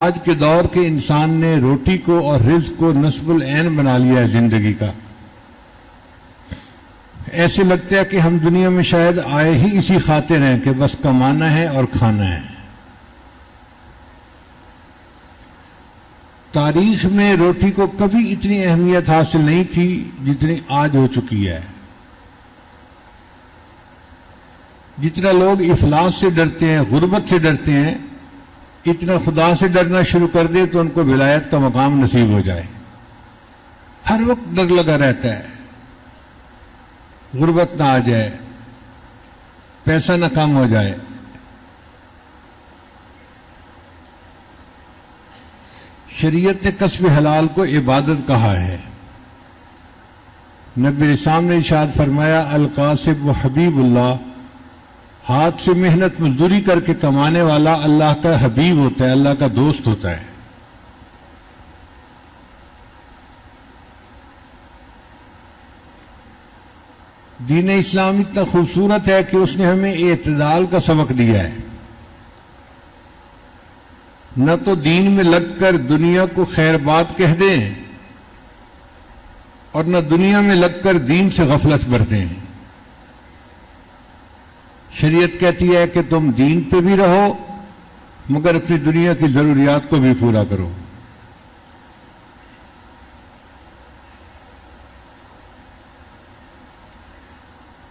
آج کے دور کے انسان نے روٹی کو اور رزق کو نصب العین بنا لیا ہے زندگی کا. ایسے لگتا ہے کہ ہم دنیا میں شاید آئے ہی اسی خاطر ہیں کہ بس کمانا ہے اور کھانا ہے. تاریخ میں روٹی کو کبھی اتنی اہمیت حاصل نہیں تھی جتنی آج ہو چکی ہے. جتنا لوگ افلاس سے ڈرتے ہیں، غربت سے ڈرتے ہیں، اتنا خدا سے ڈرنا شروع کر دے تو ان کو ولایت کا مقام نصیب ہو جائے. ہر وقت ڈر لگا رہتا ہے غربت نہ آ جائے، پیسہ نہ کم ہو جائے. شریعت نے کسب حلال کو عبادت کہا ہے. نبی اسلام نے ارشاد فرمایا القاسب و حبیب اللہ، ہاتھ سے محنت مزدوری کر کے کمانے والا اللہ کا حبیب ہوتا ہے، اللہ کا دوست ہوتا ہے. دین اسلام اتنا خوبصورت ہے کہ اس نے ہمیں اعتدال کا سبق دیا ہے. نہ تو دین میں لگ کر دنیا کو خیر بات کہہ دیں اور نہ دنیا میں لگ کر دین سے غفلت برتیں. شریعت کہتی ہے کہ تم دین پہ بھی رہو مگر اپنی دنیا کی ضروریات کو بھی پورا کرو.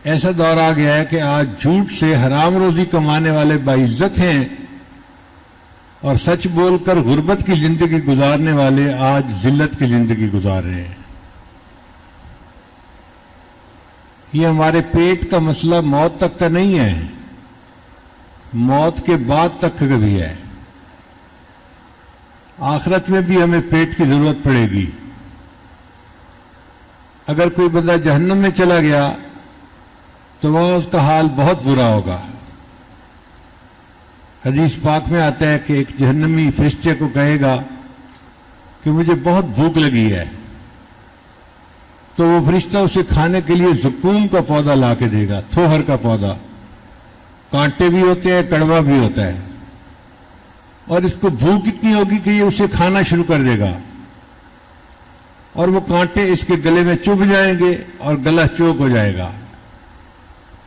ایسا دور آ گیا ہے کہ آج جھوٹ سے حرام روزی کمانے والے باعزت ہیں اور سچ بول کر غربت کی زندگی گزارنے والے آج ذلت کی زندگی گزار رہے ہیں. یہ ہمارے پیٹ کا مسئلہ موت تک کا نہیں ہے، موت کے بعد تک کا بھی ہے. آخرت میں بھی ہمیں پیٹ کی ضرورت پڑے گی. اگر کوئی بندہ جہنم میں چلا گیا تو وہاں اس کا حال بہت برا ہوگا. حدیث پاک میں آتا ہے کہ ایک جہنمی فرشتے کو کہے گا کہ مجھے بہت بھوک لگی ہے، تو وہ فرشتہ اسے کھانے کے لیے زقوم کا پودا لا کے دے گا، تھوہر کا پودا. کانٹے بھی ہوتے ہیں، کڑوا بھی ہوتا ہے، اور اس کو بھوک اتنی ہوگی کہ یہ اسے کھانا شروع کر دے گا اور وہ کانٹے اس کے گلے میں چبھ جائیں گے اور گلا چوک ہو جائے گا.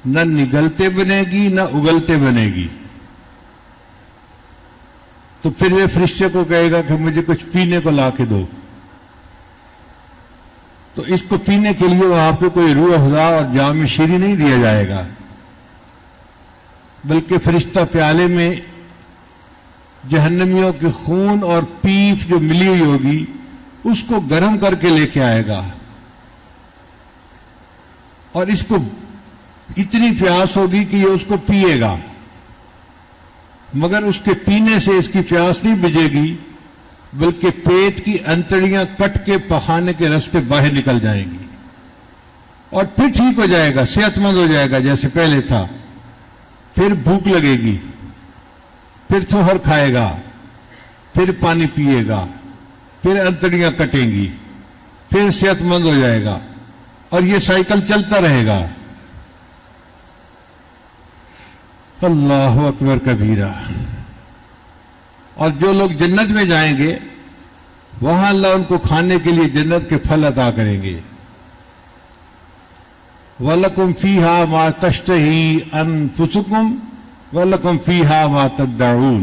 نہ نگلتے بنے گی نہ اگلتے بنے گی. تو پھر وہ فرشتے کو کہے گا کہ مجھے کچھ پینے کو لا کے دو. تو اس کو پینے کے لیے وہاں پہ کوئی روح افزا اور جام شیری نہیں دیا جائے گا، بلکہ فرشتہ پیالے میں جہنمیوں کے خون اور پیپ جو ملی ہوئی ہوگی اس کو گرم کر کے لے کے آئے گا. اور اس کو اتنی پیاس ہوگی کہ یہ اس کو پیے گا، مگر اس کے پینے سے اس کی پیاس نہیں بجھے گی، بلکہ پیٹ کی انتڑیاں کٹ کے پخانے کے راستے باہر نکل جائیں گی اور پھر ٹھیک ہو جائے گا، صحت مند ہو جائے گا جیسے پہلے تھا. پھر بھوک لگے گی، پھر تھوہر کھائے گا، پھر پانی پیے گا، پھر انتڑیاں کٹیں گی، پھر صحت مند ہو جائے گا، اور یہ سائیکل چلتا رہے گا. اللہ اکبر کبیرہ. اور جو لوگ جنت میں جائیں گے وہاں اللہ ان کو کھانے کے لیے جنت کے پھل عطا کریں گے. وَلَكُمْ فِيهَا مَا تَشْتَهِي أَنفُسُكُمْ وَلَكُمْ فِيهَا مَا تَدَّعُونَ.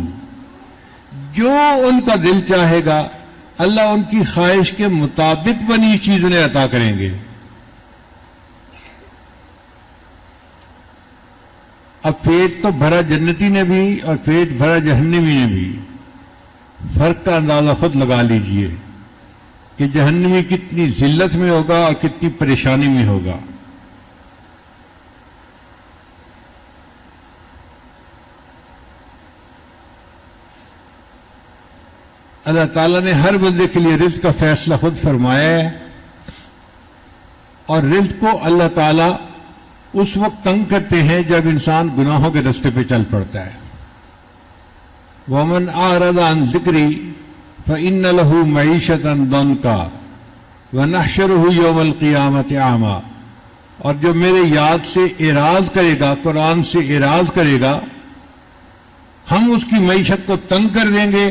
جو ان کا دل چاہے گا اللہ ان کی خواہش کے مطابق بنی چیز انہیں عطا کریں گے. اب پیٹ تو بھرا جنتی نے بھی اور پیٹ بھرا جہنمی نے بھی، فرق کا اندازہ خود لگا لیجئے کہ جہنمی کتنی ذلت میں ہوگا اور کتنی پریشانی میں ہوگا. اللہ تعالیٰ نے ہر بندے کے لیے رزق کا فیصلہ خود فرمایا ہے، اور رزق کو اللہ تعالیٰ اس وقت تنگ کرتے ہیں جب انسان گناہوں کے راستے پہ چل پڑتا ہے. وَمَنْ أَعْرَضَ عَنْ ذِكْرِي فَإِنَّ لَهُ مَعِيشَةً ضَنْكَ وَنَحْشُرُهُ يَوْمَ الْقِيَامَةِ أَعْمَى. اور جو میرے یاد سے اعراض کرے گا، قرآن سے اعراض کرے گا، ہم اس کی معیشت کو تنگ کر دیں گے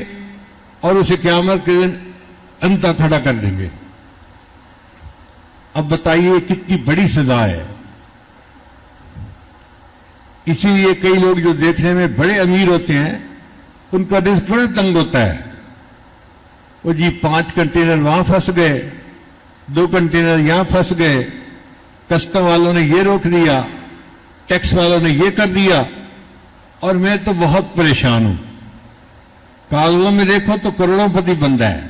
اور اسے قیامت کے دن انتا کھڑا کر دیں گے۔ اب بتائیے کتنی بڑی سزا ہے۔ اسی لیے کئی لوگ جو دیکھنے میں بڑے امیر ہوتے ہیں ان کا رزق بڑا تنگ ہوتا ہے۔ وہ جی 5 کنٹینر وہاں پھنس گئے، 2 کنٹینر یہاں پھنس گئے، کسٹم والوں نے یہ روک دیا، ٹیکس والوں نے یہ کر دیا، اور میں تو بہت پریشان ہوں۔ کاغذوں میں دیکھو تو کروڑوں پتی بندہ ہے،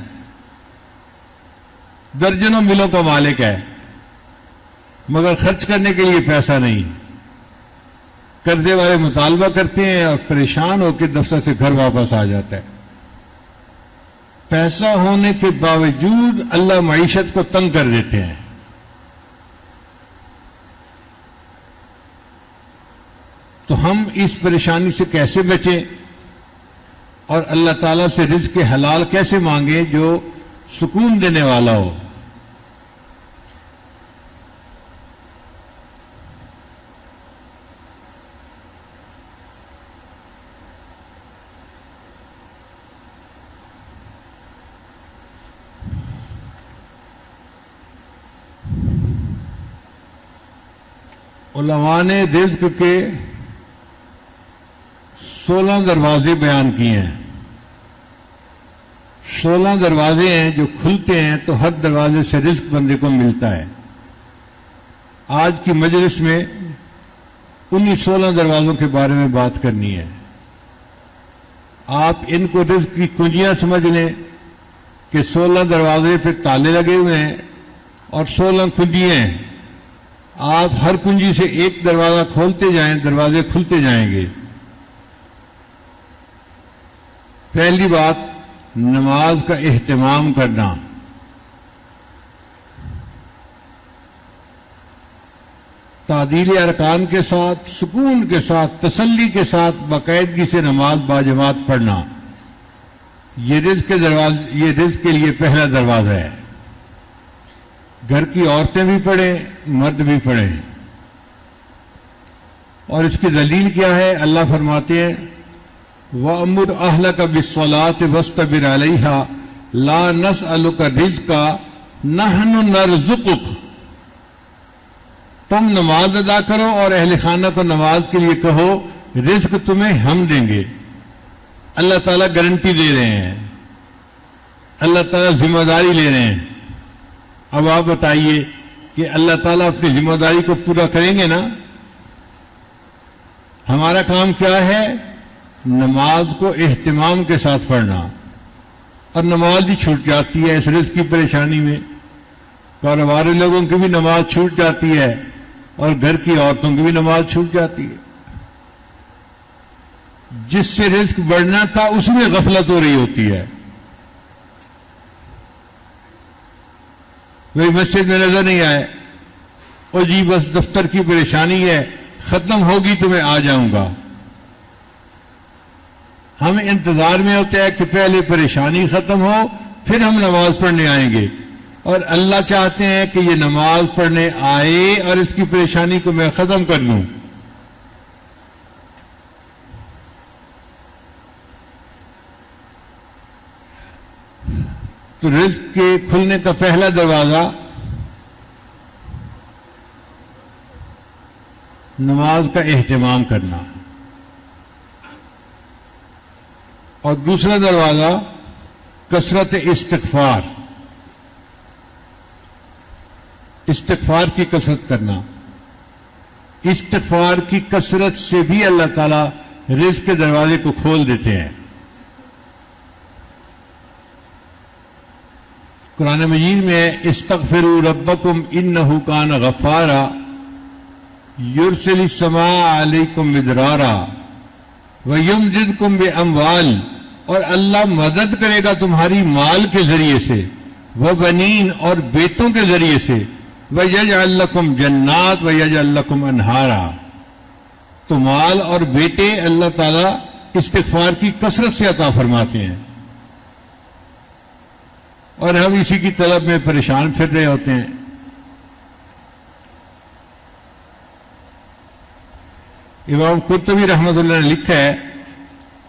درجنوں ملوں کا مالک ہے، مگر خرچ کرنے کے لیے پیسہ نہیں۔ قرضے والے مطالبہ کرتے ہیں اور پریشان ہو کے دفتر سے گھر واپس آ جاتا ہے۔ پیسہ ہونے کے باوجود اللہ معیشت کو تنگ کر دیتے ہیں۔ تو ہم اس پریشانی سے کیسے بچیں اور اللہ تعالیٰ سے رزق حلال کیسے مانگیں جو سکون دینے والا ہو؟ علماء نے رزق کے 16 دروازے بیان کیے ہیں۔ 16 دروازے ہیں جو کھلتے ہیں تو ہر دروازے سے رزق بندے کو ملتا ہے۔ آج کی مجلس میں انہی 16 دروازوں کے بارے میں بات کرنی ہے۔ آپ ان کو رزق کی کنجیاں سمجھ لیں کہ 16 دروازے پہ تالے لگے ہوئے ہیں اور 16 کنجیاں ہیں۔ آپ ہر کنجی سے ایک دروازہ کھولتے جائیں، دروازے کھلتے جائیں گے۔ پہلی بات، نماز کا اہتمام کرنا۔ تعدیل ارکان کے ساتھ، سکون کے ساتھ، تسلی کے ساتھ باقاعدگی سے نماز باجماعت پڑھنا، یہ رزق کے لیے پہلا دروازہ ہے۔ گھر کی عورتیں بھی پڑھیں، مرد بھی پڑھیں۔ اور اس کی دلیل کیا ہے؟ اللہ فرماتے ہیں وَأْمُرْ أَهْلَكَ بِالصَّلَاةِ وَاسْتَبِرْ عَلَيْهَا لَا نَسْأَلُكَ رِزْقًا نَحْنُ نَرْزُقُكَ۔ تم نماز ادا کرو اور اہل خانہ کو نماز کے لیے کہو رزق تمہیں ہم دیں گے۔ اللہ تعالیٰ گارنٹی دے رہے ہیں، اللہ تعالیٰ ذمہ داری لے رہے ہیں۔ اب آپ بتائیے کہ اللہ تعالیٰ اپنی ذمہ داری کو پورا کریں گے نا؟ ہمارا کام کیا ہے؟ نماز کو اہتمام کے ساتھ پڑھنا، اور نماز ہی چھوٹ جاتی ہے اس رزق کی پریشانی میں۔ کاروبار لوگوں کی بھی نماز چھوٹ جاتی ہے اور گھر کی عورتوں کی بھی نماز چھوٹ جاتی ہے۔ جس سے رزق بڑھنا تھا اس میں غفلت ہو رہی ہوتی ہے۔ وہی مسجد میں نظر نہیں آئے، اور جی بس دفتر کی پریشانی ہے، ختم ہوگی تو میں آ جاؤں گا۔ ہم انتظار میں ہوتے ہیں کہ پہلے پریشانی ختم ہو پھر ہم نماز پڑھنے آئیں گے، اور اللہ چاہتے ہیں کہ یہ نماز پڑھنے آئے اور اس کی پریشانی کو میں ختم کر دوں۔ تو رزق کے کھلنے کا پہلا دروازہ نماز کا اہتمام کرنا، اور دوسرا دروازہ کثرت استغفار، استغفار کی کثرت کرنا۔ استغفار کی کثرت سے بھی اللہ تعالیٰ رزق کے دروازے کو کھول دیتے ہیں۔ قرآن مجید میں استغفروا ربکم انہ کان غفارا یرسل السماء علیکم مدرارا ویمددکم باموال، اور اللہ مدد کرے گا تمہاری مال کے ذریعے سے، وبنین، اور بیٹوں کے ذریعے سے، ویجعل لکم جنات ویجعل لکم انہارا۔ تو مال اور بیٹے اللہ تعالیٰ استغفار کی کثرت سے عطا فرماتے ہیں، اور ہم اسی کی طلب میں پریشان پھر رہے ہوتے ہیں۔ امام قرطبی رحمۃ اللہ نے لکھا ہے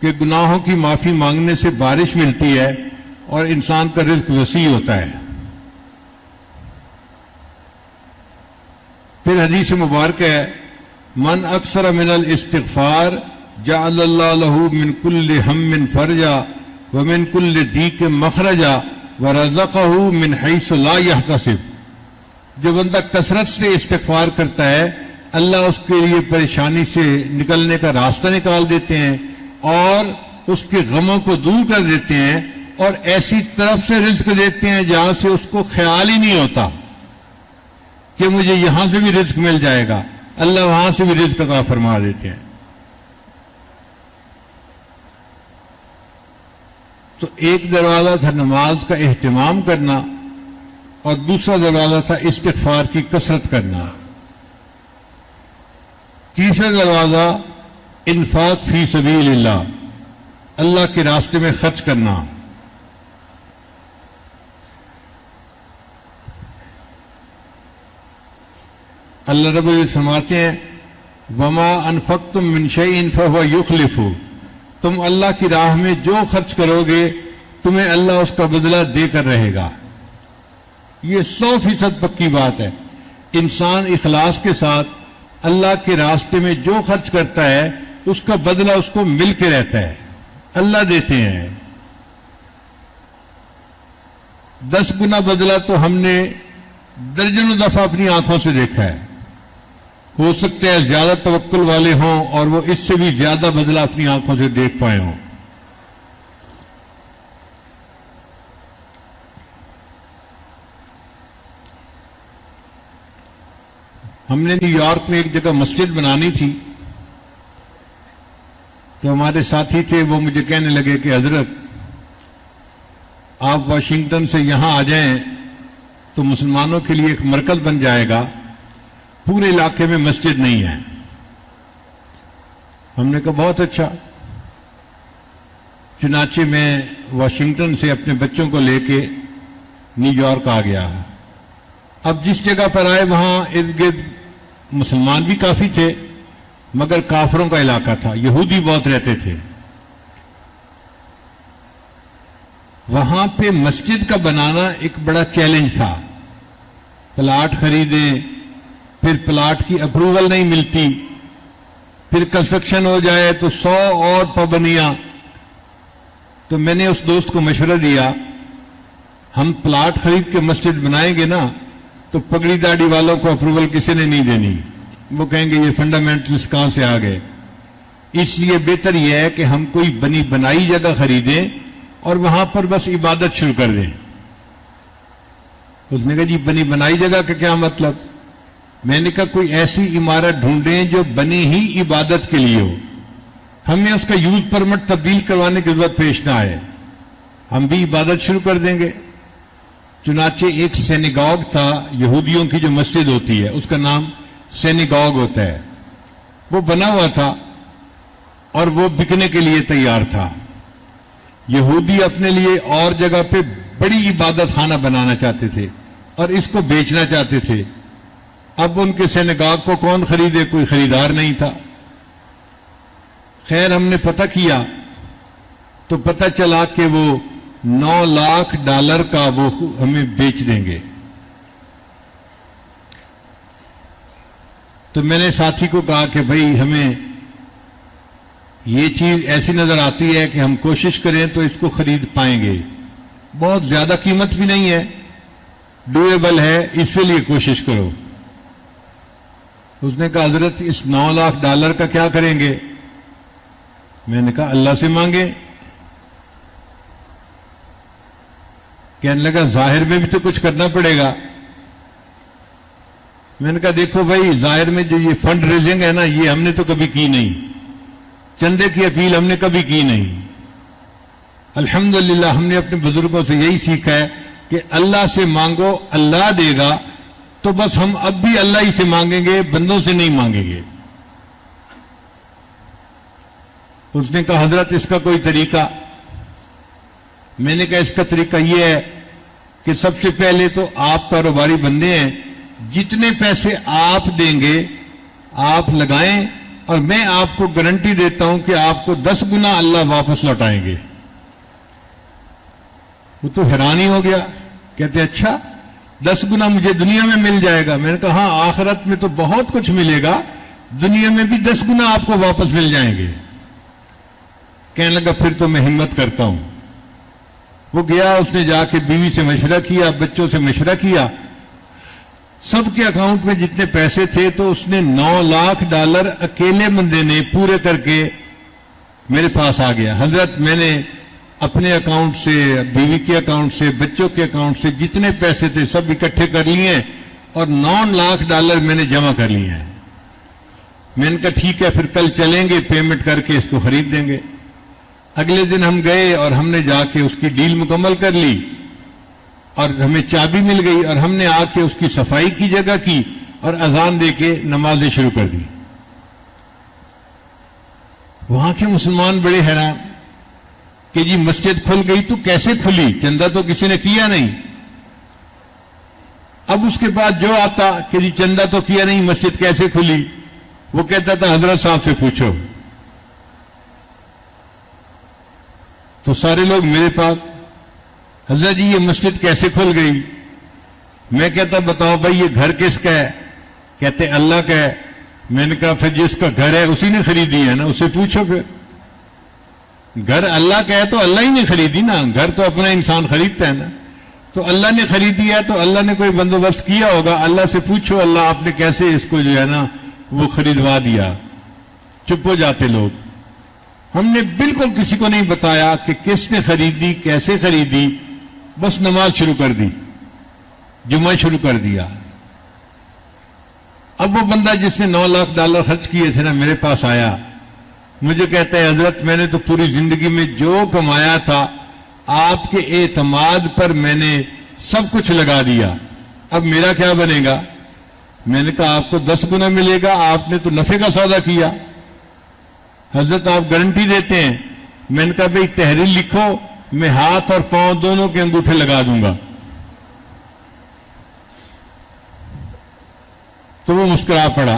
کہ گناہوں کی معافی مانگنے سے بارش ملتی ہے، اور انسان کا رزق وسیع ہوتا ہے. پھر حدیث مبارک ہے من اکثر من الاستغفار جعل اللہ له من كل هم فرجا ومن كل ضيق مخرجا ورزقه من حيث لا يحتسب. جو بندہ کثرت سے استغفار کرتا ہے اللہ اس کے لیے پریشانی سے نکلنے کا راستہ نکال دیتے ہیں اور اس کے غموں کو دور کر دیتے ہیں اور ایسی طرف سے رزق دیتے ہیں جہاں سے اس کو خیال ہی نہیں ہوتا کہ مجھے یہاں سے بھی رزق مل جائے گا. اللہ وہاں سے بھی رزق عطا فرما دیتے ہیں. تو ایک دروازہ تھا نماز کا اہتمام کرنا اور دوسرا دروازہ تھا استغفار کی کثرت کرنا. تیسرا دروازہ انفاق فی سبیل اللہ، اللہ کے راستے میں خرچ کرنا. اللہ رب العزت فرماتے ہیں وما انفقتم من شیء فهو یخلفہ. تم اللہ کی راہ میں جو خرچ کرو گے تمہیں اللہ اس کا بدلہ دے کر رہے گا. یہ 100% پکی بات ہے. انسان اخلاص کے ساتھ اللہ کے راستے میں جو خرچ کرتا ہے اس کا بدلہ اس کو مل کے رہتا ہے، اللہ دیتے ہیں. 10 گنا بدلہ تو ہم نے درجنوں دفعہ اپنی آنکھوں سے دیکھا ہے. ہو سکتا ہے زیادہ توکل والے ہوں اور وہ اس سے بھی زیادہ بدلہ اپنی آنکھوں سے دیکھ پائے ہوں. ہم نے نیو یارک میں ایک جگہ مسجد بنانی تھی تو ہمارے ساتھی تھے، وہ مجھے کہنے لگے کہ حضرت آپ واشنگٹن سے یہاں آ جائیں تو مسلمانوں کے لیے ایک مرکز بن جائے گا، پورے علاقے میں مسجد نہیں ہے. ہم نے کہا بہت اچھا. چنانچہ میں واشنگٹن سے اپنے بچوں کو لے کے نیو یارک آ گیا. اب جس جگہ پر آئے وہاں ارد گرد مسلمان بھی کافی تھے مگر کافروں کا علاقہ تھا، یہودی بہت رہتے تھے. وہاں پہ مسجد کا بنانا ایک بڑا چیلنج تھا. پلاٹ خریدیں، پھر پلاٹ کی اپروول نہیں ملتی، پھر کنسٹرکشن ہو جائے تو 100 اور پابندیاں. تو میں نے اس دوست کو مشورہ دیا ہم پلاٹ خرید کے مسجد بنائیں گے نا تو پگڑی داڑھی والوں کو اپروول کسی نے نہیں دینی، وہ کہیں گے یہ فنڈامنٹلسٹ کہاں سے آ گئے. اس لیے بہتر یہ ہے کہ ہم کوئی بنی بنائی جگہ خریدیں اور وہاں پر بس عبادت شروع کر دیں. اس نے کہا جی بنی بنائی جگہ کا کیا مطلب؟ میں نے کہا کوئی ایسی عمارت ڈھونڈیں جو بنی ہی عبادت کے لیے ہو، ہمیں اس کا یوز پرمٹ تبدیل کروانے کی ضرورت پیش نہ آئے، ہم بھی عبادت شروع کر دیں گے. چنانچہ ایک سینیگاگ تھا، یہودیوں کی جو مسجد ہوتی ہے اس کا نام سینیگاگ ہوتا ہے، وہ بنا ہوا تھا اور وہ بکنے کے لیے تیار تھا. یہودی اپنے لیے اور جگہ پہ بڑی عبادت خانہ بنانا چاہتے تھے اور اس کو بیچنا چاہتے تھے. اب ان کے سینیگاگ کو کون خریدے؟ کوئی خریدار نہیں تھا. خیر ہم نے پتہ کیا تو پتہ چلا کہ وہ $9 لاکھ کا وہ ہمیں بیچ دیں گے. تو میں نے ساتھی کو کہا کہ بھائی ہمیں یہ چیز ایسی نظر آتی ہے کہ ہم کوشش کریں تو اس کو خرید پائیں گے، بہت زیادہ قیمت بھی نہیں ہے، ڈویبل ہے، اس کے لیے کوشش کرو. اس نے کہا حضرت اس $9 لاکھ کا کیا کریں گے؟ میں نے کہا اللہ سے مانگیں. کہنے لگا ظاہر میں بھی تو کچھ کرنا پڑے گا. میں نے کہا دیکھو بھائی ظاہر میں جو یہ فنڈ ریزنگ ہے نا یہ ہم نے تو کبھی کی نہیں، چندے کی اپیل ہم نے کبھی کی نہیں. الحمدللہ ہم نے اپنے بزرگوں سے یہی سیکھا ہے کہ اللہ سے مانگو اللہ دے گا، تو بس ہم اب بھی اللہ ہی سے مانگیں گے، بندوں سے نہیں مانگیں گے. اس نے کہا حضرت اس کا کوئی طریقہ؟ میں نے کہا اس کا طریقہ یہ ہے کہ سب سے پہلے تو آپ کاروباری بندے ہیں، جتنے پیسے آپ دیں گے آپ لگائیں اور میں آپ کو گارنٹی دیتا ہوں کہ آپ کو 10 گنا اللہ واپس لوٹائیں گے. وہ تو حیران ہی ہو گیا، کہتے اچھا 10 گنا مجھے دنیا میں مل جائے گا؟ میں نے کہا ہاں، آخرت میں تو بہت کچھ ملے گا، دنیا میں بھی 10 گنا آپ کو واپس مل جائیں گے۔ کہنے لگا پھر تو میں ہمت کرتا ہوں۔ وہ گیا، اس نے جا کے بیوی سے مشورہ کیا، بچوں سے مشورہ کیا، سب کے اکاؤنٹ میں جتنے پیسے تھے تو اس نے $9 لاکھ اکیلے بندے نے پورے کر کے میرے پاس آ گیا، حضرت میں نے اپنے اکاؤنٹ سے، بیوی کے اکاؤنٹ سے، بچوں کے اکاؤنٹ سے جتنے پیسے تھے سب اکٹھے کر لیے اور $9 لاکھ میں نے جمع کر لیے ہیں۔ میں نے کہا ٹھیک ہے، پھر کل چلیں گے، پیمنٹ کر کے اس کو خرید دیں گے۔ اگلے دن ہم گئے اور ہم نے جا کے اس کی ڈیل مکمل کر لی اور ہمیں چابی مل گئی، اور ہم نے آ کے اس کی صفائی کی جگہ کی اور اذان دے کے نمازیں شروع کر دی۔ وہاں کے مسلمان بڑے حیران کہ جی مسجد کھل گئی تو کیسے کھلی؟ چندہ تو کسی نے کیا نہیں۔ اب اس کے بعد جو آتا کہ جی چندہ تو کیا نہیں، مسجد کیسے کھلی؟ وہ کہتا تھا حضرت صاحب سے پوچھو۔ تو سارے لوگ میرے پاس، حضرت جی یہ مسجد کیسے کھل گئی؟ میں کہتا بتاؤ بھائی یہ گھر کس کا ہے؟ کہتے اللہ کا ہے۔ میں نے کہا پھر جس کا گھر ہے اسی نے خریدی ہے نا، اسے پوچھو۔ پھر گھر اللہ کا ہے تو اللہ ہی نے خریدی نا، گھر تو اپنا انسان خریدتا ہے نا، تو اللہ نے خریدی ہے تو اللہ نے کوئی بندوبست کیا ہوگا، اللہ سے پوچھو اللہ آپ نے کیسے اس کو جو ہے نا وہ خریدوا دیا۔ چپ ہو جاتے لوگ۔ ہم نے بالکل کسی کو نہیں بتایا کہ کس نے خریدی، کیسے خریدی، بس نماز شروع کر دی، جمعہ شروع کر دیا۔ اب وہ بندہ جس نے $9 لاکھ خرچ کیے تھے نا میرے پاس آیا، مجھے کہتا ہے حضرت میں نے تو پوری زندگی میں جو کمایا تھا آپ کے اعتماد پر میں نے سب کچھ لگا دیا، اب میرا کیا بنے گا؟ میں نے کہا آپ کو 10 گنا ملے گا، آپ نے تو نفع کا سودا کیا۔ حضرت آپ گارنٹی دیتے ہیں؟ میں نے کہا بھئی تحریر لکھو، میں ہاتھ اور پاؤں دونوں کے انگوٹھے لگا دوں گا۔ تو وہ مسکرا پڑا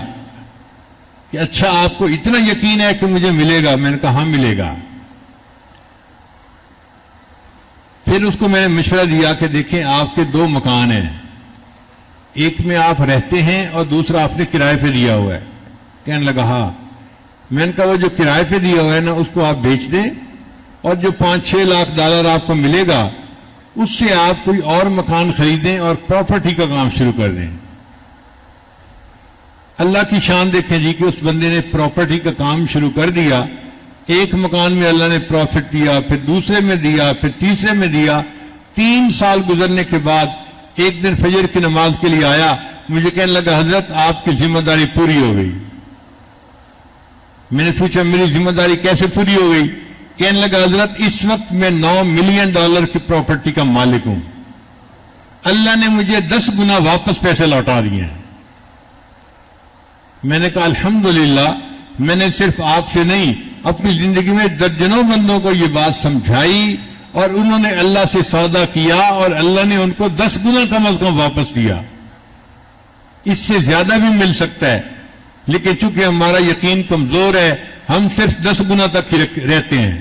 کہ اچھا آپ کو اتنا یقین ہے کہ مجھے ملے گا؟ میں نے کہا ہاں ملے گا۔ پھر اس کو میں نے مشورہ دیا کہ دیکھیں آپ کے 2 مکان ہیں، ایک میں آپ رہتے ہیں اور دوسرا آپ نے کرائے پہ دیا ہوا ہے۔ کہنے لگا ہاں۔ میں نے کہا وہ جو کرائے پہ دیا ہوا ہے نا اس کو آپ بیچ دیں اور جو $5-6 لاکھ آپ کو ملے گا اس سے آپ کوئی اور مکان خریدیں اور پراپرٹی کا کام شروع کر دیں۔ اللہ کی شان دیکھیں جی کہ اس بندے نے پراپرٹی کا کام شروع کر دیا۔ ایک مکان میں اللہ نے پروفٹ دیا، پھر دوسرے میں دیا، پھر تیسرے میں دیا۔ 3 سال گزرنے کے بعد ایک دن فجر کی نماز کے لیے آیا، مجھے کہنے لگا حضرت آپ کی ذمہ داری پوری ہو گئی۔ میں نے پوچھا میری ذمہ داری کیسے پوری ہو گئی؟ کہنے لگا حضرت اس وقت میں $9 ملین کی پراپرٹی کا مالک ہوں، اللہ نے مجھے 10 گنا واپس پیسے لوٹا دیے ہیں۔ میں نے کہا الحمدللہ، میں نے صرف آپ سے نہیں اپنی زندگی میں درجنوں بندوں کو یہ بات سمجھائی اور انہوں نے اللہ سے سودا کیا اور اللہ نے ان کو 10 گنا کم از کم واپس دیا۔ اس سے زیادہ بھی مل سکتا ہے، لیکن چونکہ ہمارا یقین کمزور ہے ہم صرف 10 گنا تک ہی رہتے ہیں۔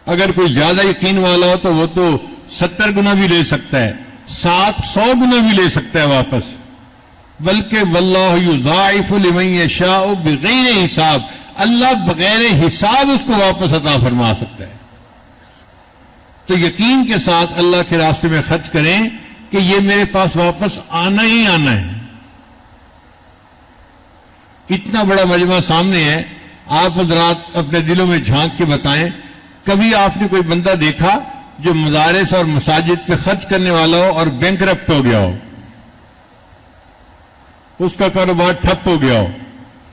اگر کوئی زیادہ یقین والا ہو تو وہ تو 70 گنا بھی لے سکتا ہے، 100 گنا بھی لے سکتا ہے واپس، بلکہ واللہ یضاعف لمن یشاء بغیر حساب، اللہ بغیر حساب اس کو واپس عطا فرما سکتا ہے۔ تو یقین کے ساتھ اللہ کے راستے میں خرچ کریں کہ یہ میرے پاس واپس آنا ہی آنا ہے۔ اتنا بڑا مجمع سامنے ہے، آپ حضرات اپنے دلوں میں جھانک کے بتائیں، کبھی آپ نے کوئی بندہ دیکھا جو مدارس اور مساجد پہ خرچ کرنے والا ہو اور بینکرپٹ ہو گیا ہو، اس کا کاروبار ٹھپ ہو گیا ہو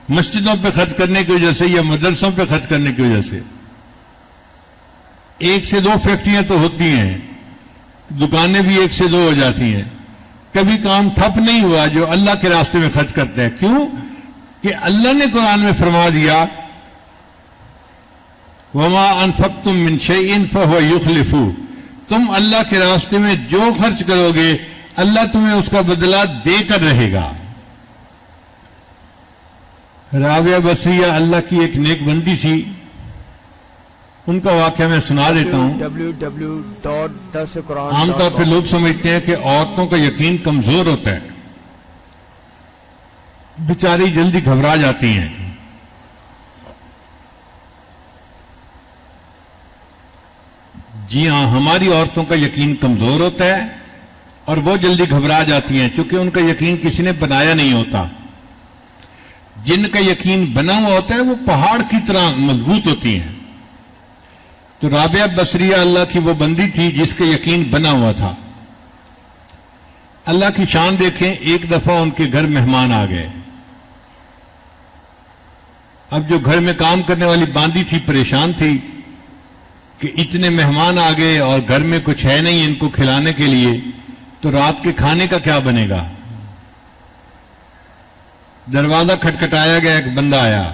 مسجدوں پہ خرچ کرنے کی وجہ سے یا مدرسوں پہ خرچ کرنے کی وجہ سے؟ 1 سے 2 فیکٹریاں تو ہوتی ہیں، دکانیں بھی 1 سے 2 ہو جاتی ہیں، کبھی کام ٹھپ نہیں ہوا جو اللہ کے راستے میں خرچ کرتے ہیں۔ کیوں کہ اللہ نے قرآن میں فرما دیا وَمَا أَنفَقْتُم مِّن شَيْءٍ فَهُوَ يُخْلِفُهُ، تم اللہ کے راستے میں جو خرچ کرو گے اللہ تمہیں اس کا بدلہ دے کر رہے گا۔ رابعہ بصریہ اللہ کی ایک نیک بندی تھی، ان کا واقعہ میں سنا دیتا ہوں. عام طور پہ لوگ سمجھتے ہیں کہ عورتوں کا یقین کمزور ہوتا ہے، بیچاری جلدی گھبرا جاتی ہیں. جی ہاں، ہماری عورتوں کا یقین کمزور ہوتا ہے اور وہ جلدی گھبرا جاتی ہیں کیونکہ ان کا یقین کسی نے بنایا نہیں ہوتا. جن کا یقین بنا ہوا ہوتا ہے وہ پہاڑ کی طرح مضبوط ہوتی ہیں. تو رابعہ بصریہ اللہ کی وہ بندی تھی جس کا یقین بنا ہوا تھا. اللہ کی شان دیکھیں، ایک دفعہ ان کے گھر مہمان آ گئے. اب جو گھر میں کام کرنے والی باندی تھی پریشان تھی کہ اتنے مہمان آ گئے اور گھر میں کچھ ہے نہیں ان کو کھلانے کے لیے، تو رات کے کھانے کا کیا بنے گا. دروازہ کھٹکھٹایا گیا، ایک بندہ آیا.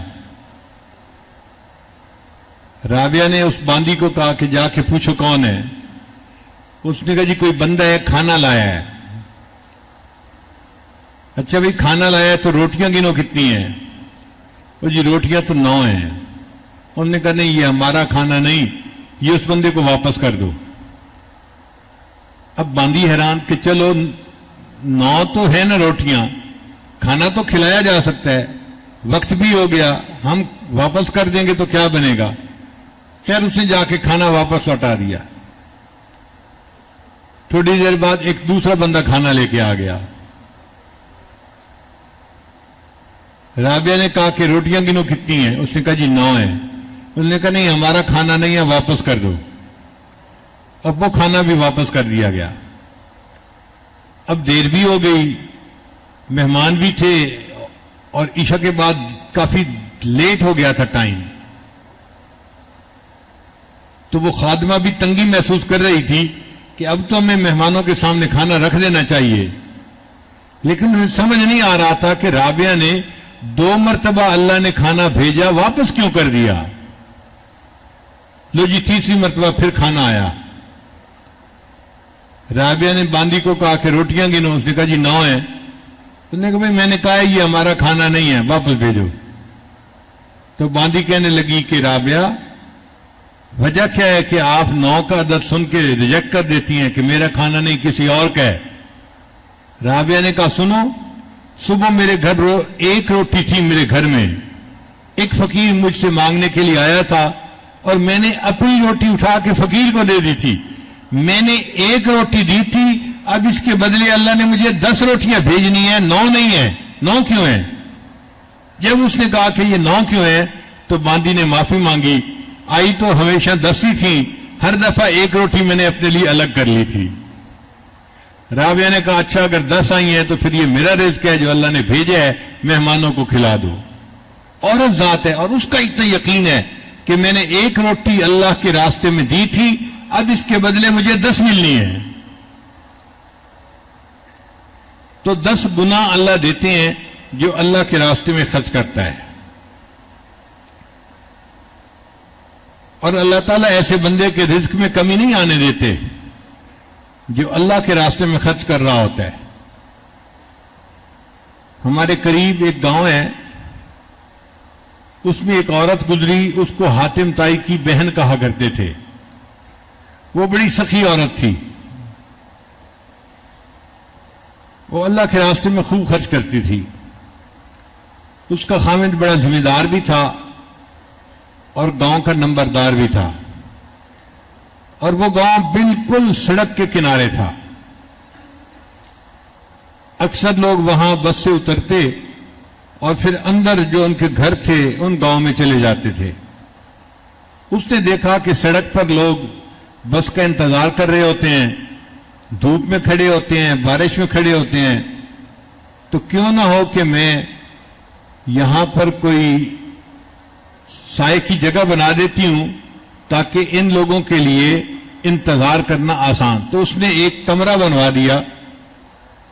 رابعہ نے اس باندی کو کہا کہ جا کے پوچھو کون ہے. اس نے کہا جی کوئی بندہ ہے، کھانا لایا ہے. اچھا بھائی کھانا لایا ہے تو روٹیاں گنو کتنی ہیں. وہ جی روٹیاں تو 9 ہیں. انہوں نے کہا نہیں یہ ہمارا کھانا نہیں، یہ اس بندے کو واپس کر دو. اب باندی حیران کہ چلو 9 تو ہے نا روٹیاں، کھانا تو کھلایا جا سکتا ہے، وقت بھی ہو گیا، ہم واپس کر دیں گے تو کیا بنے گا. خیر اس نے جا کے کھانا واپس لوٹا دیا. تھوڑی دیر بعد ایک دوسرا بندہ کھانا لے کے آ گیا. رابعہ نے کہا کہ روٹیاں گنو کتنی ہیں. اس نے کہا جی 9 ہیں. انہوں نے کہا نہیں ہمارا کھانا نہیں ہے، واپس کر دو. اب وہ کھانا بھی واپس کر دیا گیا. اب دیر بھی ہو گئی، مہمان بھی تھے اور عشاء کے بعد کافی لیٹ ہو گیا تھا ٹائم. تو وہ خادمہ بھی تنگی محسوس کر رہی تھی کہ اب تو ہمیں مہمانوں کے سامنے کھانا رکھ دینا چاہیے. لیکن انہیں سمجھ نہیں آ رہا تھا کہ رابعہ نے 2 مرتبہ اللہ نے کھانا بھیجا، واپس کیوں کر دیا. لو جی تیسری مرتبہ پھر کھانا آیا. رابعہ نے باندی کو کہا کہ روٹیاں گنو. اس نے کہا جی 9 ہیں. اس نے کہا بھائی میں نے کہا یہ ہمارا کھانا نہیں ہے، واپس بھیجو. تو باندی کہنے لگی کہ رابعہ وجہ کیا ہے کہ آپ 9 کا عدد سن کے ریجیکٹ کر دیتی ہیں کہ میرا کھانا نہیں کسی اور کا ہے. رابعہ نے کہا سنو، صبح میرے گھر ایک روٹی تھی میرے گھر میں، ایک فقیر مجھ سے مانگنے کے لیے آیا تھا اور میں نے اپنی روٹی اٹھا کے فقیر کو دے دی تھی. میں نے 1 روٹی دی تھی، اب اس کے بدلے اللہ نے مجھے 10 روٹیاں بھیجنی ہیں، 9 نہیں ہیں. 9 کیوں ہیں؟ جب اس نے کہا کہ یہ 9 کیوں ہیں تو باندی نے معافی مانگی. آئی تو ہمیشہ 10 ہی تھی، ہر دفعہ 1 روٹی میں نے اپنے لیے الگ کر لی تھی. رابعہ نے کہا اچھا اگر 10 آئی ہیں تو پھر یہ میرا رزق ہے جو اللہ نے بھیجا ہے، مہمانوں کو کھلا دو. عورت ذات ہے اور اس کا اتنا یقین ہے کہ میں نے 1 روٹی اللہ کے راستے میں دی تھی، اب اس کے بدلے مجھے 10 ملنی ہے. تو 10 گنا اللہ دیتے ہیں جو اللہ کے راستے میں خرچ کرتا ہے. اور اللہ تعالیٰ ایسے بندے کے رزق میں کمی نہیں آنے دیتے جو اللہ کے راستے میں خرچ کر رہا ہوتا ہے. ہمارے قریب ایک گاؤں ہے، اس میں ایک عورت گزری، اس کو حاتم تائی کی بہن کہا کرتے تھے. وہ بڑی سخی عورت تھی، وہ اللہ کے راستے میں خوب خرچ کرتی تھی. اس کا خاوند بڑا ذمہ دار بھی تھا اور گاؤں کا نمبردار بھی تھا، اور وہ گاؤں بالکل سڑک کے کنارے تھا. اکثر لوگ وہاں بس سے اترتے اور پھر اندر جو ان کے گھر تھے ان گاؤں میں چلے جاتے تھے. اس نے دیکھا کہ سڑک پر لوگ بس کا انتظار کر رہے ہوتے ہیں، دھوپ میں کھڑے ہوتے ہیں، بارش میں کھڑے ہوتے ہیں، تو کیوں نہ ہو کہ میں یہاں پر کوئی سائے کی جگہ بنا دیتی ہوں تاکہ ان لوگوں کے لیے انتظار کرنا آسان. تو اس نے ایک کمرہ بنوا دیا،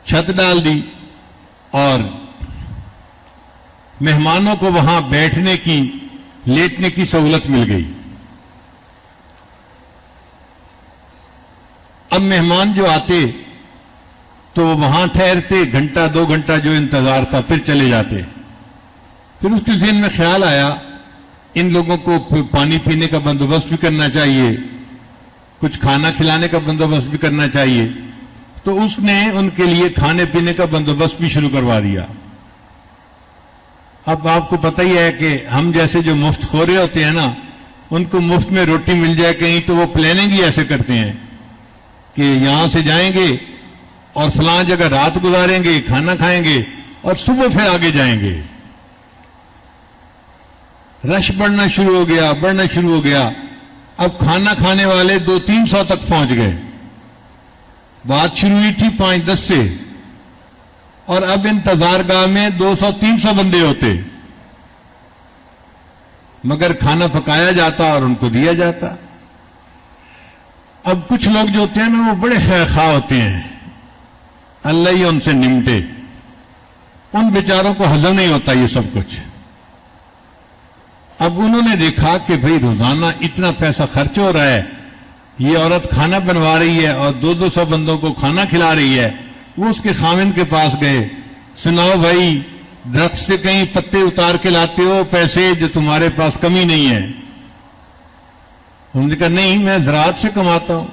چھت ڈال دی اور مہمانوں کو وہاں بیٹھنے کی، لیٹنے کی سہولت مل گئی. اب مہمان جو آتے تو وہ وہاں ٹھہرتے، گھنٹہ 2 گھنٹہ جو انتظار تھا، پھر چلے جاتے. پھر اس کے ذہن میں خیال آیا ان لوگوں کو پانی پینے کا بندوبست بھی کرنا چاہیے، کچھ کھانا کھلانے کا بندوبست بھی کرنا چاہیے. تو اس نے ان کے لیے کھانے پینے کا بندوبست بھی شروع کروا دیا. اب آپ کو پتہ ہی ہے کہ ہم جیسے جو مفت خورے ہوتے ہیں نا، ان کو مفت میں روٹی مل جائے کہیں تو وہ پلاننگ ہی ایسے کرتے ہیں کہ یہاں سے جائیں گے اور فلاں جگہ رات گزاریں گے، کھانا کھائیں گے اور صبح پھر آگے جائیں گے. رش بڑھنا شروع ہو گیا. اب کھانا کھانے والے 200-300 تک پہنچ گئے. بات شروع ہوئی تھی 5-10 سے، اور اب انتظار گاہ میں 200-300 بندے ہوتے، مگر کھانا پکایا جاتا اور ان کو دیا جاتا. اب کچھ لوگ جو ہوتے ہیں نا، وہ بڑے خیر خواہ ہوتے ہیں، اللہ ہی ان سے نمٹے. ان بیچاروں کو ہضم نہیں ہوتا یہ سب کچھ. اب انہوں نے دیکھا کہ بھئی روزانہ اتنا پیسہ خرچ ہو رہا ہے، یہ عورت کھانا بنوا رہی ہے اور 200 بندوں کو کھانا کھلا رہی ہے. وہ اس کے خاوند کے پاس گئے، سناؤ بھائی، درخت سے کہیں پتے اتار کے لاتے ہو پیسے جو تمہارے پاس کمی نہیں ہے؟ انہوں نے کہا نہیں، میں زراعت سے کماتا ہوں.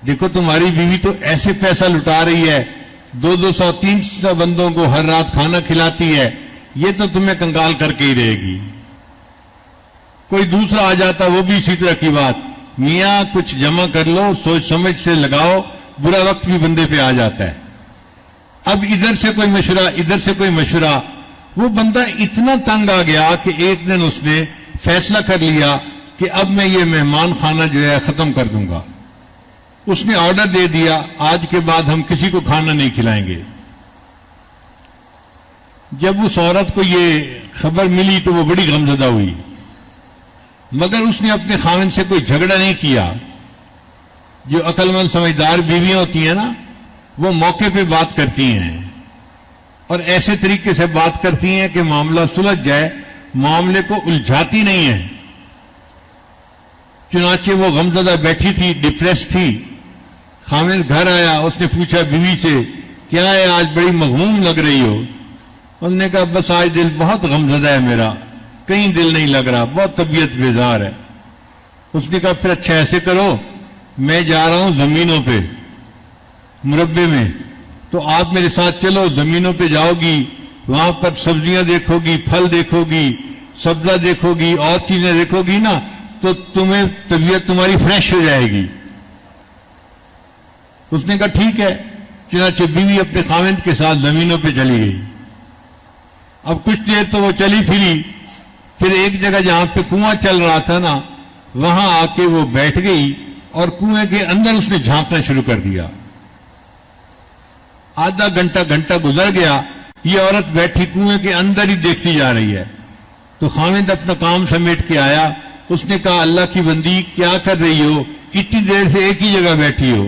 دیکھو تمہاری بیوی تو ایسے پیسہ لٹا رہی ہے، 200-300 بندوں کو ہر رات کھانا کھلاتی ہے، یہ تو تمہیں کنگال کر کے ہی رہے گی. کوئی دوسرا آ جاتا، وہ بھی اسی طرح کی بات، میاں کچھ جمع کر لو، سوچ سمجھ سے لگاؤ. برا وقت بھی بندے پہ آ جاتا ہے. اب ادھر سے کوئی مشورہ، ادھر سے کوئی مشورہ. وہ بندہ اتنا تنگ آ گیا کہ ایک دن اس نے فیصلہ کر لیا کہ اب میں یہ مہمان خانہ جو ہے ختم کر دوں گا. اس نے آرڈر دے دیا، آج کے بعد ہم کسی کو کھانا نہیں کھلائیں گے. جب اس عورت کو یہ خبر ملی تو وہ بڑی غمزدہ ہوئی، مگر اس نے اپنے خاوند سے کوئی جھگڑا نہیں کیا. جو عقل مند سمجھدار بیویاں ہوتی ہیں نا، وہ موقع پہ بات کرتی ہیں اور ایسے طریقے سے بات کرتی ہیں کہ معاملہ سلجھ جائے، معاملے کو الجھاتی نہیں ہیں. چنانچہ وہ غمزدہ بیٹھی تھی، ڈپریس تھی. خاوند گھر آیا، اس نے پوچھا بیوی سے، کیا ہے آج بڑی مغموم لگ رہی ہو؟ انہوں نے کہا بس آج دل بہت غمزدہ ہے میرا، کہیں دل نہیں لگ رہا، بہت طبیعت بیزار ہے. اس نے کہا پھر اچھا ایسے کرو، میں جا رہا ہوں زمینوں پہ مربے میں، تو آپ میرے ساتھ چلو. زمینوں پہ جاؤ گی، وہاں پر سبزیاں دیکھو گی، پھل دیکھو گی، سبزہ دیکھو گی، اور چیزیں دیکھو گی نا، تو تمہیں طبیعت تمہاری فریش ہو جائے گی. اس نے کہا ٹھیک ہے. چنانچہ بیوی اپنے خاوند کے ساتھ زمینوں پہ چلی گئی. اب کچھ دیر تو وہ چلی پھری، پھر ایک جگہ جہاں پہ کنواں چل رہا تھا نا، وہاں آ کے وہ بیٹھ گئی اور کنویں کے اندر اس نے جھانکنا شروع کر دیا. آدھا گھنٹہ گزر گیا، یہ عورت بیٹھی کنویں کے اندر ہی دیکھتی جا رہی ہے. تو خاوند اپنا کام سمیٹ کے آیا. اس نے کہا اللہ کی بندی کیا کر رہی ہو، اتنی دیر سے ایک ہی جگہ بیٹھی ہو؟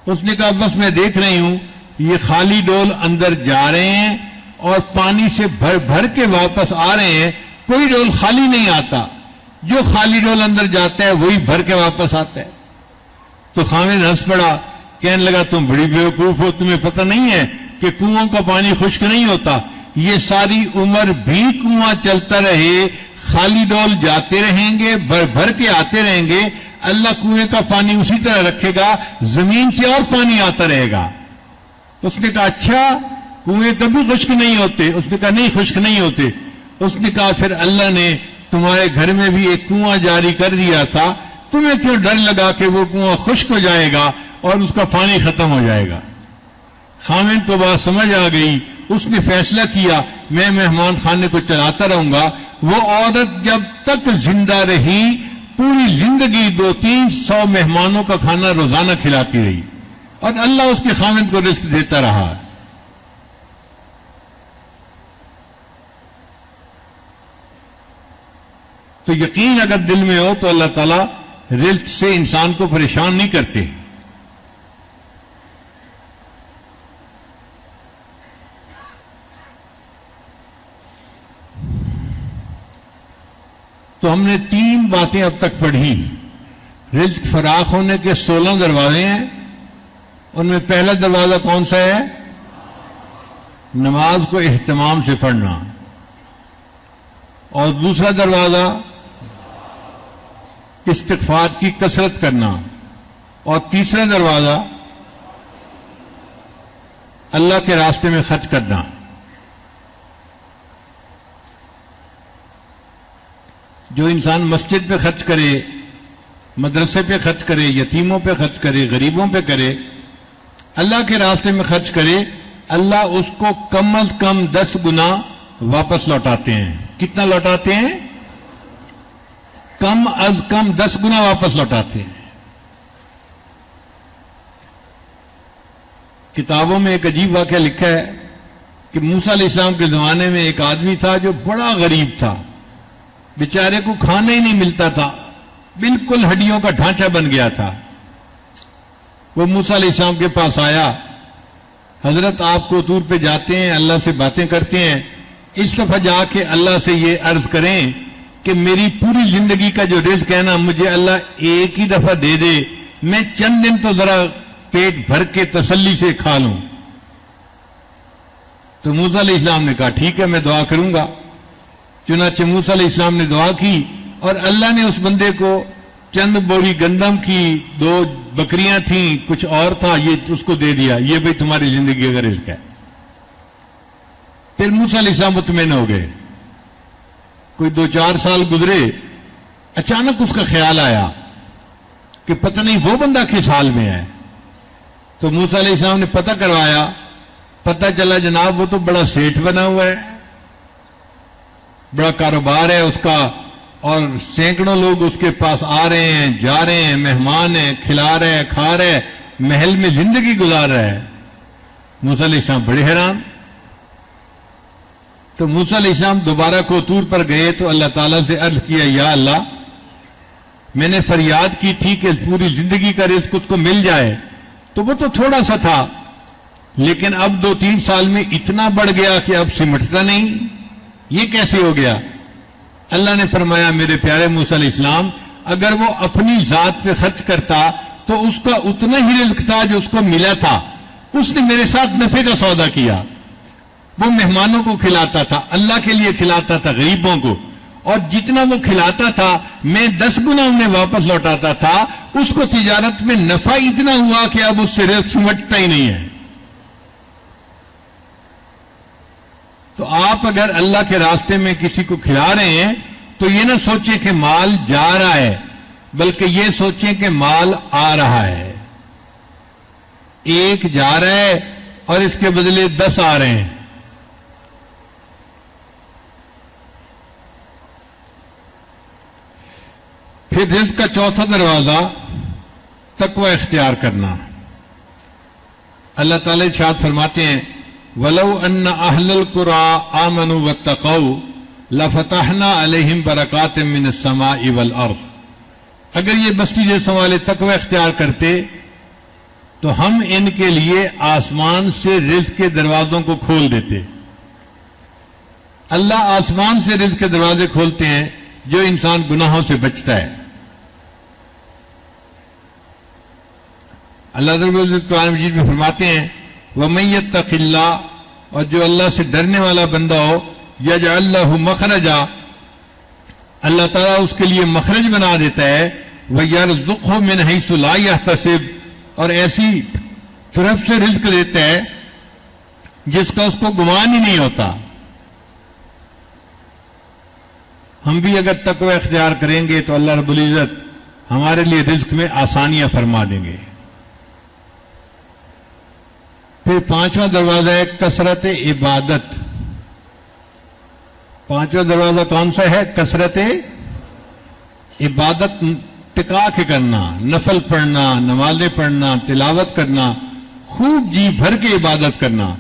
اس نے کہا بس میں دیکھ رہی ہوں یہ خالی ڈول اندر جا رہے ہیں اور پانی سے بھر بھر کے واپس آ رہے ہیں، کوئی ڈول خالی نہیں آتا، جو خالی ڈول اندر جاتا ہے وہی بھر کے واپس آتا ہے. تو خاوند ہنس پڑا، کہنے لگا تم بڑی بیوقوف ہو، تمہیں پتہ نہیں ہے کہ کنووں کا پانی خشک نہیں ہوتا، یہ ساری عمر بھی کنواں چلتا رہے، خالی ڈول جاتے رہیں گے، بھر بھر کے آتے رہیں گے، اللہ کنویں کا پانی اسی طرح رکھے گا، زمین سے اور پانی آتا رہے گا. اس نے کہا اچھا کنویں کبھی خشک نہیں ہوتے؟ اس نے کہا نہیں خشک نہیں ہوتے. اس نے کہا پھر اللہ نے تمہارے گھر میں بھی ایک کنواں جاری کر دیا تھا، تمہیں کیوں ڈر لگا کہ وہ کنواں خشک ہو جائے گا اور اس کا پانی ختم ہو جائے گا؟ خاوند کو بات سمجھ آ گئی. اس نے فیصلہ کیا میں مہمان خانے کو چلاتا رہوں گا. وہ عورت جب تک زندہ رہی پوری زندگی 200-300 مہمانوں کا کھانا روزانہ کھلاتی رہی اور اللہ اس کے خاوند کو رزق دیتا رہا. تو یقین اگر دل میں ہو تو اللہ تعالیٰ رزق سے انسان کو پریشان نہیں کرتے. تو ہم نے 3 باتیں اب تک پڑھی. رزق فراخ ہونے کے 16 دروازے ہیں. ان میں پہلا دروازہ کون سا ہے؟ نماز کو اہتمام سے پڑھنا. اور دوسرا دروازہ استغفار کی کثرت کرنا، اور تیسرا دروازہ اللہ کے راستے میں خرچ کرنا۔ جو انسان مسجد پہ خرچ کرے، مدرسے پہ خرچ کرے، یتیموں پہ خرچ کرے، غریبوں پہ کرے، اللہ کے راستے میں خرچ کرے، اللہ اس کو کم از کم 10 گنا واپس لوٹاتے ہیں۔ کتنا لوٹاتے ہیں؟ کم از کم 10 گنا واپس لوٹاتے ہیں۔ کتابوں میں ایک عجیب واقعہ لکھا ہے کہ موسیٰ علیہ السلام کے زمانے میں ایک آدمی تھا جو بڑا غریب تھا، بیچارے کو کھانا ہی نہیں ملتا تھا، بالکل ہڈیوں کا ڈھانچہ بن گیا تھا۔ وہ موسیٰ علیہ السلام کے پاس آیا، حضرت آپ کو طور پہ جاتے ہیں، اللہ سے باتیں کرتے ہیں، اس دفعہ جا کے اللہ سے یہ عرض کریں کہ میری پوری زندگی کا جو رزق ہے نا، مجھے اللہ ایک ہی دفعہ دے دے، میں چند دن تو ذرا پیٹ بھر کے تسلی سے کھا لوں۔ تو موسیٰ علیہ السلام نے کہا ٹھیک ہے، میں دعا کروں گا۔ چنانچہ موسیٰ علیہ السلام نے دعا کی اور اللہ نے اس بندے کو چند بوری گندم کی، 2 بکریاں تھیں، کچھ اور تھا، یہ اس کو دے دیا، یہ بھئی تمہاری زندگی کا رزق ہے۔ پھر موسیٰ علیہ السلام مطمئن ہو گئے۔ کوئی 2-4 سال گزرے، اچانک اس کا خیال آیا کہ پتہ نہیں وہ بندہ کس حال میں ہے۔ تو موسیٰ علیہ السلام نے پتہ کروایا، پتہ چلا جناب وہ تو بڑا سیٹھ بنا ہوا ہے، بڑا کاروبار ہے اس کا، اور سینکڑوں لوگ اس کے پاس آ رہے ہیں، جا رہے ہیں، مہمان ہیں، کھلا رہے ہیں، کھا رہے ہیں، محل میں زندگی گزار رہا ہے۔ موسیٰ علیہ السلام بڑے حیران۔ تو موسیٰ علیہ السلام دوبارہ کوطور پر گئے تو اللہ تعالیٰ سے عرض کیا، یا اللہ، میں نے فریاد کی تھی کہ پوری زندگی کا رزق اس کو مل جائے، تو وہ تو تھوڑا سا تھا، لیکن اب 2-3 سال میں اتنا بڑھ گیا کہ اب سمٹتا نہیں، یہ کیسے ہو گیا؟ اللہ نے فرمایا، میرے پیارے موسیٰ علیہ السلام، اگر وہ اپنی ذات پہ خرچ کرتا تو اس کا اتنا ہی رزق تھا جو اس کو ملا تھا۔ اس نے میرے ساتھ نفع کا سودا کیا، وہ مہمانوں کو کھلاتا تھا، اللہ کے لیے کھلاتا تھا، غریبوں کو، اور جتنا وہ کھلاتا تھا میں 10 گنا انہیں واپس لوٹاتا تھا۔ اس کو تجارت میں نفع اتنا ہوا کہ اب اس سے رزق سمٹتا ہی نہیں ہے۔ تو آپ اگر اللہ کے راستے میں کسی کو کھلا رہے ہیں تو یہ نہ سوچیں کہ مال جا رہا ہے، بلکہ یہ سوچیں کہ مال آ رہا ہے۔ ایک جا رہا ہے اور اس کے بدلے 10 آ رہے ہیں۔ پھر رزق کا چوتھا دروازہ تقوی اختیار کرنا۔ اللہ تعالی ارشاد فرماتے ہیں، وَلَوْ أَنَّ أَهْلَ الْقُرَىٰ آمَنُوا وَاتَّقَوْا لَفَتَحْنَا عَلَيْهِمْ بَرَكَاتٍ مِّنَ السَّمَاءِ وَالْأَرْضِ۔ اگر یہ بستی جیسے والے تقوی اختیار کرتے تو ہم ان کے لیے آسمان سے رزق کے دروازوں کو کھول دیتے۔ اللہ آسمان سے رزق کے دروازے کھولتے ہیں جو انسان گناہوں سے بچتا ہے۔ اللہ رب العزت قرآن مجید میں فرماتے ہیں، وَمَن يَتَّقِ اللَّهَ، اور جو اللہ سے ڈرنے والا بندہ ہو، يَجْعَل لَّهُ مَخْرَجًا، اللہ تعالیٰ اس کے لیے مخرج بنا دیتا ہے، وَيَرْزُقْهُ مِنْ حَيْثُ لَا يَحْتَسِبُ، اور ایسی طرف سے رزق دیتا ہے جس کا اس کو گمان ہی نہیں ہوتا۔ ہم بھی اگر تقوی اختیار کریں گے تو اللہ رب العزت ہمارے لیے رزق میں آسانیاں فرما دیں گے۔ پھر 5واں دروازہ ہے کثرت عبادت۔ 5واں دروازہ کون سا ہے؟ کثرت عبادت، ٹکا کے کرنا، نفل پڑھنا، نمازیں پڑھنا، تلاوت کرنا، خوب جی بھر کے عبادت کرنا،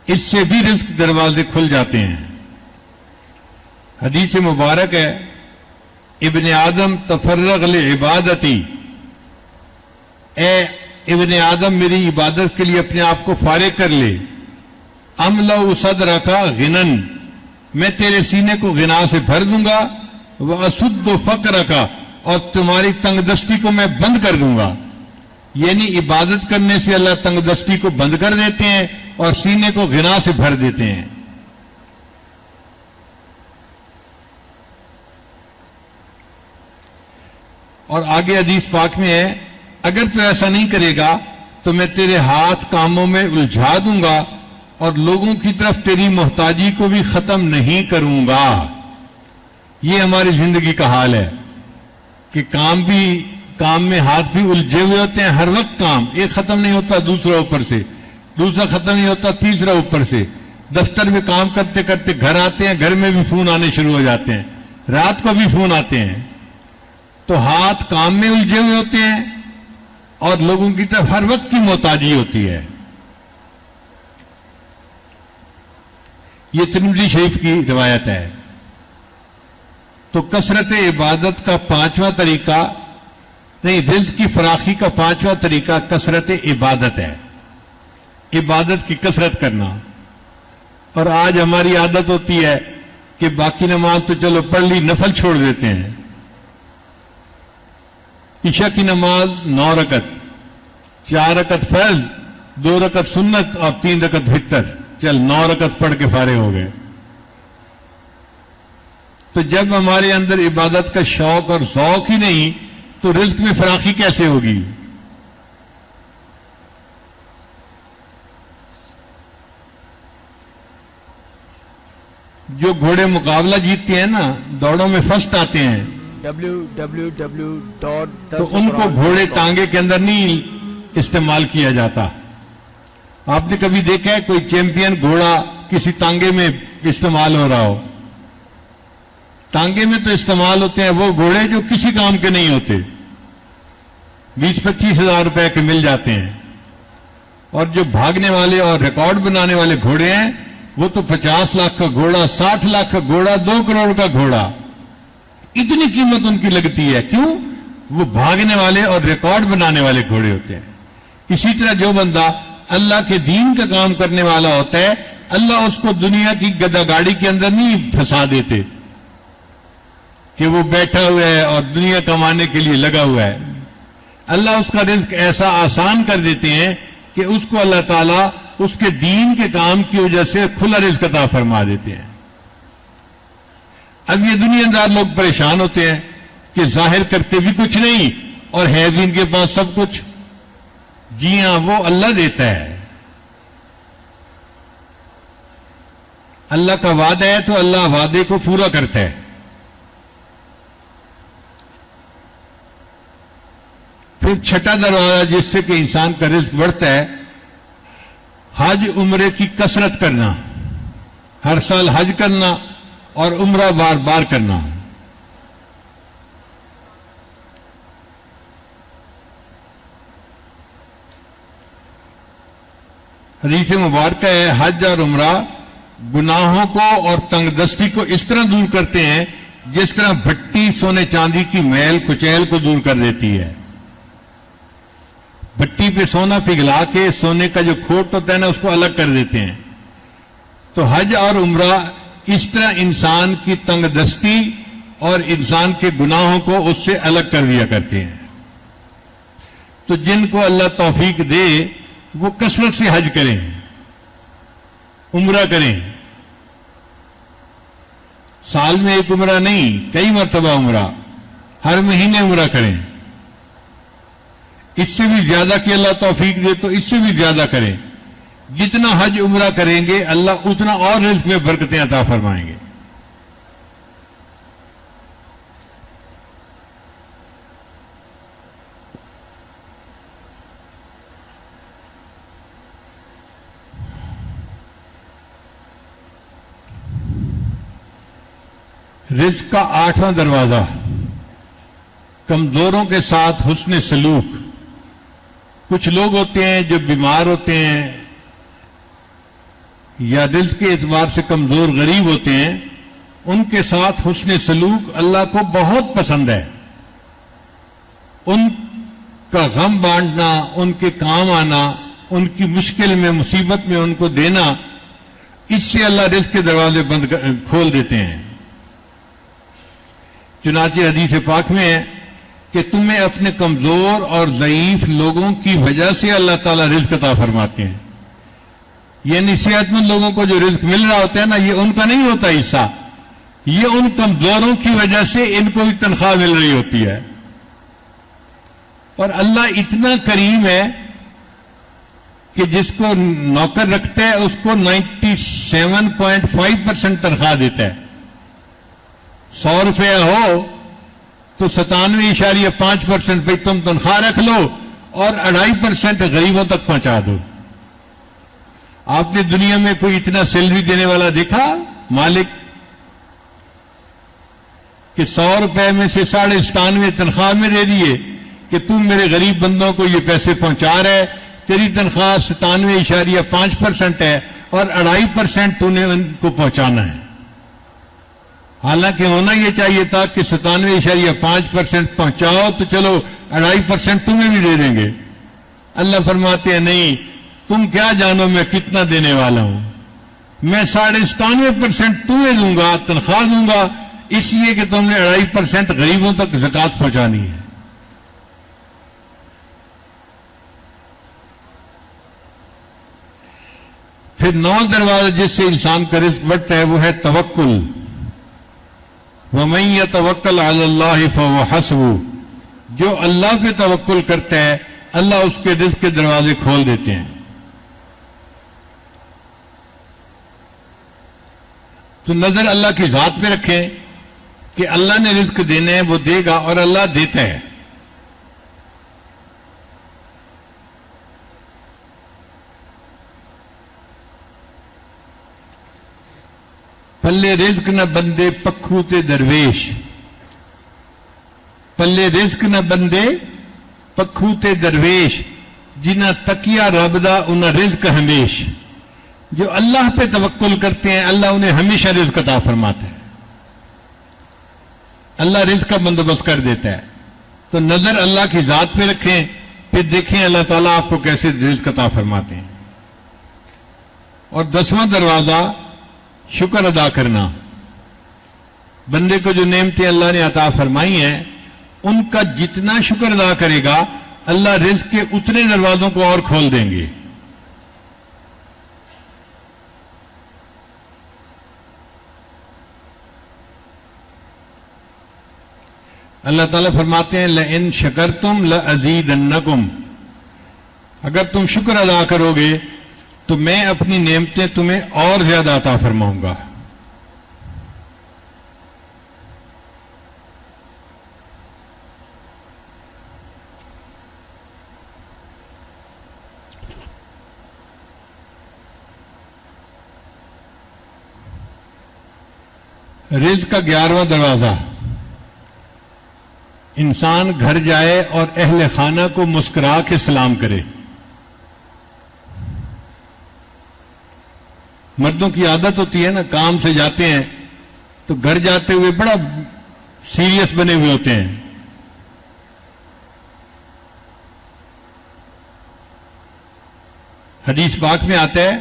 اس سے بھی رزق دروازے کھل جاتے ہیں۔ حدیث مبارک ہے، ابن آدم تفرغ لعبادتی، اے ابن آدم میری عبادت کے لیے اپنے آپ کو فارغ کر لے، املأ صدرک غنن، میں تیرے سینے کو غنا سے بھر دوں گا، واسد فقرک، اور تمہاری تنگ دستی کو میں بند کر دوں گا۔ یعنی عبادت کرنے سے اللہ تنگ دستی کو بند کر دیتے ہیں اور سینے کو غنا سے بھر دیتے ہیں۔ اور آگے حدیث پاک میں ہے اگر تو ایسا نہیں کرے گا تو میں تیرے ہاتھ کاموں میں الجھا دوں گا اور لوگوں کی طرف تیری محتاجی کو بھی ختم نہیں کروں گا. یہ ہماری زندگی کا حال ہے کہ کام میں ہاتھ بھی الجھے ہوئے ہوتے ہیں. ہر وقت کام ایک ختم نہیں ہوتا دوسرا اوپر سے، دوسرا ختم نہیں ہوتا تیسرا اوپر سے. دفتر میں کام کرتے کرتے گھر آتے ہیں، گھر میں بھی فون آنے شروع ہو جاتے ہیں، رات کو بھی فون آتے ہیں. تو ہاتھ کام میں الجھے ہوئے ہوتے ہیں اور لوگوں کی طرف ہر وقت کی محتاجی ہوتی ہے. یہ ترمذی شریف کی روایت ہے. تو کثرت عبادت کا پانچواں طریقہ نہیں، رزق کی فراخی کا پانچواں طریقہ کثرت عبادت ہے، عبادت کی کثرت کرنا. اور آج ہماری عادت ہوتی ہے کہ باقی نماز تو چلو پڑھ لی، نفل چھوڑ دیتے ہیں. عشاء کی نماز 9 رکعت، 4 رکعت فرض، 2 رکعت سنت اور 3 رکعت وتر، چل 9 رکعت پڑھ کے فارغ ہو گئے. تو جب ہمارے اندر عبادت کا شوق اور ذوق ہی نہیں تو رزق میں فراخی کیسے ہوگی؟ جو گھوڑے مقابلہ جیتتے ہیں نا، دوڑوں میں فرسٹ آتے ہیں، تو ان کو گھوڑے ٹانگے کے اندر نہیں استعمال کیا جاتا. آپ نے کبھی دیکھا ہے کوئی چیمپئن گھوڑا کسی تانگے میں استعمال ہو رہا ہو؟ تانگے میں تو استعمال ہوتے ہیں وہ گھوڑے جو کسی کام کے نہیں ہوتے، 20-25 ہزار روپے کے مل جاتے ہیں. اور جو بھاگنے والے اور ریکارڈ بنانے والے گھوڑے ہیں وہ تو 50 لاکھ کا گھوڑا، 60 لاکھ کا گھوڑا، 2 کروڑ کا گھوڑا. اتنی قیمت ان کی لگتی ہے. کیوں؟ وہ بھاگنے والے اور ریکارڈ بنانے والے گھوڑے ہوتے ہیں. اسی طرح جو بندہ اللہ کے دین کا کام کرنے والا ہوتا ہے، اللہ اس کو دنیا کی گدا گاڑی کے اندر نہیں پھنسا دیتے کہ وہ بیٹھا ہوا ہے اور دنیا کمانے کے لیے لگا ہوا ہے. اللہ اس کا رزق ایسا آسان کر دیتے ہیں کہ اس کو اللہ تعالیٰ اس کے دین کے کام کی وجہ سے کھلا رزق عطا فرما دیتے ہیں. اب یہ دنیا دار لوگ پریشان ہوتے ہیں کہ ظاہر کرتے بھی کچھ نہیں اور ہے بھی ان کے پاس سب کچھ. جی ہاں، وہ اللہ دیتا ہے. اللہ کا وعدہ ہے تو اللہ وعدے کو پورا کرتا ہے. پھر چھٹا دروازہ جس سے کہ انسان کا رزق بڑھتا ہے، حج عمرے کی کثرت کرنا، ہر سال حج کرنا اور عمرہ بار بار کرنا. حدیث مبارکہ ہے حج اور عمرہ گناہوں کو اور تنگ دستی کو اس طرح دور کرتے ہیں جس طرح بھٹی سونے چاندی کی میل کچیل کو دور کر دیتی ہے. بھٹی پہ سونا پگھلا کے سونے کا جو کھوٹ ہوتا ہے نا اس کو الگ کر دیتے ہیں. تو حج اور عمرہ اس طرح انسان کی تنگ دستی اور انسان کے گناہوں کو اس سے الگ کر دیا کرتے ہیں. تو جن کو اللہ توفیق دے وہ کثرت سے حج کریں، عمرہ کریں. سال میں ایک عمرہ نہیں، کئی مرتبہ عمرہ، ہر مہینے عمرہ کریں. اس سے بھی زیادہ کہ اللہ توفیق دے تو اس سے بھی زیادہ کریں. جتنا حج عمرہ کریں گے اللہ اتنا اور رزق میں برکتیں عطا فرمائیں گے. رزق کا 8واں دروازہ کمزوروں کے ساتھ حسن سلوک. کچھ لوگ ہوتے ہیں جو بیمار ہوتے ہیں یا رزق کے اعتبار سے کمزور غریب ہوتے ہیں، ان کے ساتھ حسن سلوک اللہ کو بہت پسند ہے. ان کا غم بانٹنا، ان کے کام آنا، ان کی مشکل میں مصیبت میں ان کو دینا، اس سے اللہ رزق کے دروازے کھول دیتے ہیں. چنانچہ حدیث پاک میں ہے کہ تمہیں اپنے کمزور اور ضعیف لوگوں کی وجہ سے اللہ تعالیٰ رزق عطا فرماتے ہیں. یعنی صحت مند لوگوں کو جو رزق مل رہا ہوتا ہے نا، یہ ان کا نہیں ہوتا حصہ، یہ ان کمزوروں کی وجہ سے ان کو بھی تنخواہ مل رہی ہوتی ہے. اور اللہ اتنا کریم ہے کہ جس کو نوکر رکھتا ہے اس کو 97.5% تنخواہ دیتا ہے. 100 روپیہ ہو تو 97.5% بھائی تم تنخواہ رکھ لو اور 2.5% غریبوں تک پہنچا دو. آپ نے دنیا میں کوئی اتنا سیلری دینے والا دیکھا مالک کہ 100 روپے میں سے 97.5 تنخواہ میں دے دیے کہ تم میرے غریب بندوں کو یہ پیسے پہنچا رہے, تیری تنخواہ 97.5% ہے اور 2.5% تو نے ان کو پہنچانا ہے. حالانکہ ہونا یہ چاہیے تھا کہ 97.5% پہنچاؤ تو چلو 2.5% تمہیں بھی دے دیں گے. اللہ فرماتے ہیں نہیں, تم کیا جانو میں کتنا دینے والا ہوں, میں 97.5% تمہیں دوں گا, تنخواہ دوں گا, اس لیے کہ تم نے 2.5% غریبوں تک زکات پہنچانی ہے. پھر 9 دروازہ جس سے انسان کا رزق بڑھتا ہے وہ ہے توکل. وَمَن يَتَوَكَّلْ عَلَى اللَّهِ فَهُوَ حَسْبُهُ, جو اللہ پہ توکل کرتا ہے اللہ اس کے رزق کے دروازے کھول دیتے ہیں. تو نظر اللہ کی ذات پہ رکھیں کہ اللہ نے رزق دینے ہیں, وہ دے گا اور اللہ دیتا ہے. پلے رزق نہ بندے پکھو تے درویش, پلے رزق نہ بندے پکھو تے درویش, جنہ تکیا رب دا انہاں رزق ہمیش. جو اللہ پہ توکل کرتے ہیں اللہ انہیں ہمیشہ رزق عطا فرماتا ہے, اللہ رزق کا بندوبست کر دیتا ہے. تو نظر اللہ کی ذات پہ رکھیں, پھر دیکھیں اللہ تعالیٰ آپ کو کیسے رزق عطا فرماتے ہیں. اور 10واں دروازہ شکر ادا کرنا. بندے کو جو نعمتیں اللہ نے عطا فرمائی ہیں ان کا جتنا شکر ادا کرے گا اللہ رزق کے اتنے دروازوں کو اور کھول دیں گے. اللہ تعالیٰ فرماتے ہیں لَإِن شَكَرْتُمْ لَأَزِيدَنَّكُمْ, اگر تم شکر ادا کرو گے تو میں اپنی نعمتیں تمہیں اور زیادہ عطا فرماؤں گا. رزق کا 11واں دروازہ, انسان گھر جائے اور اہل خانہ کو مسکرا کے سلام کرے. مردوں کی عادت ہوتی ہے نا, کام سے جاتے ہیں تو گھر جاتے ہوئے بڑا سیریس بنے ہوئے ہوتے ہیں. حدیث پاک میں آتا ہے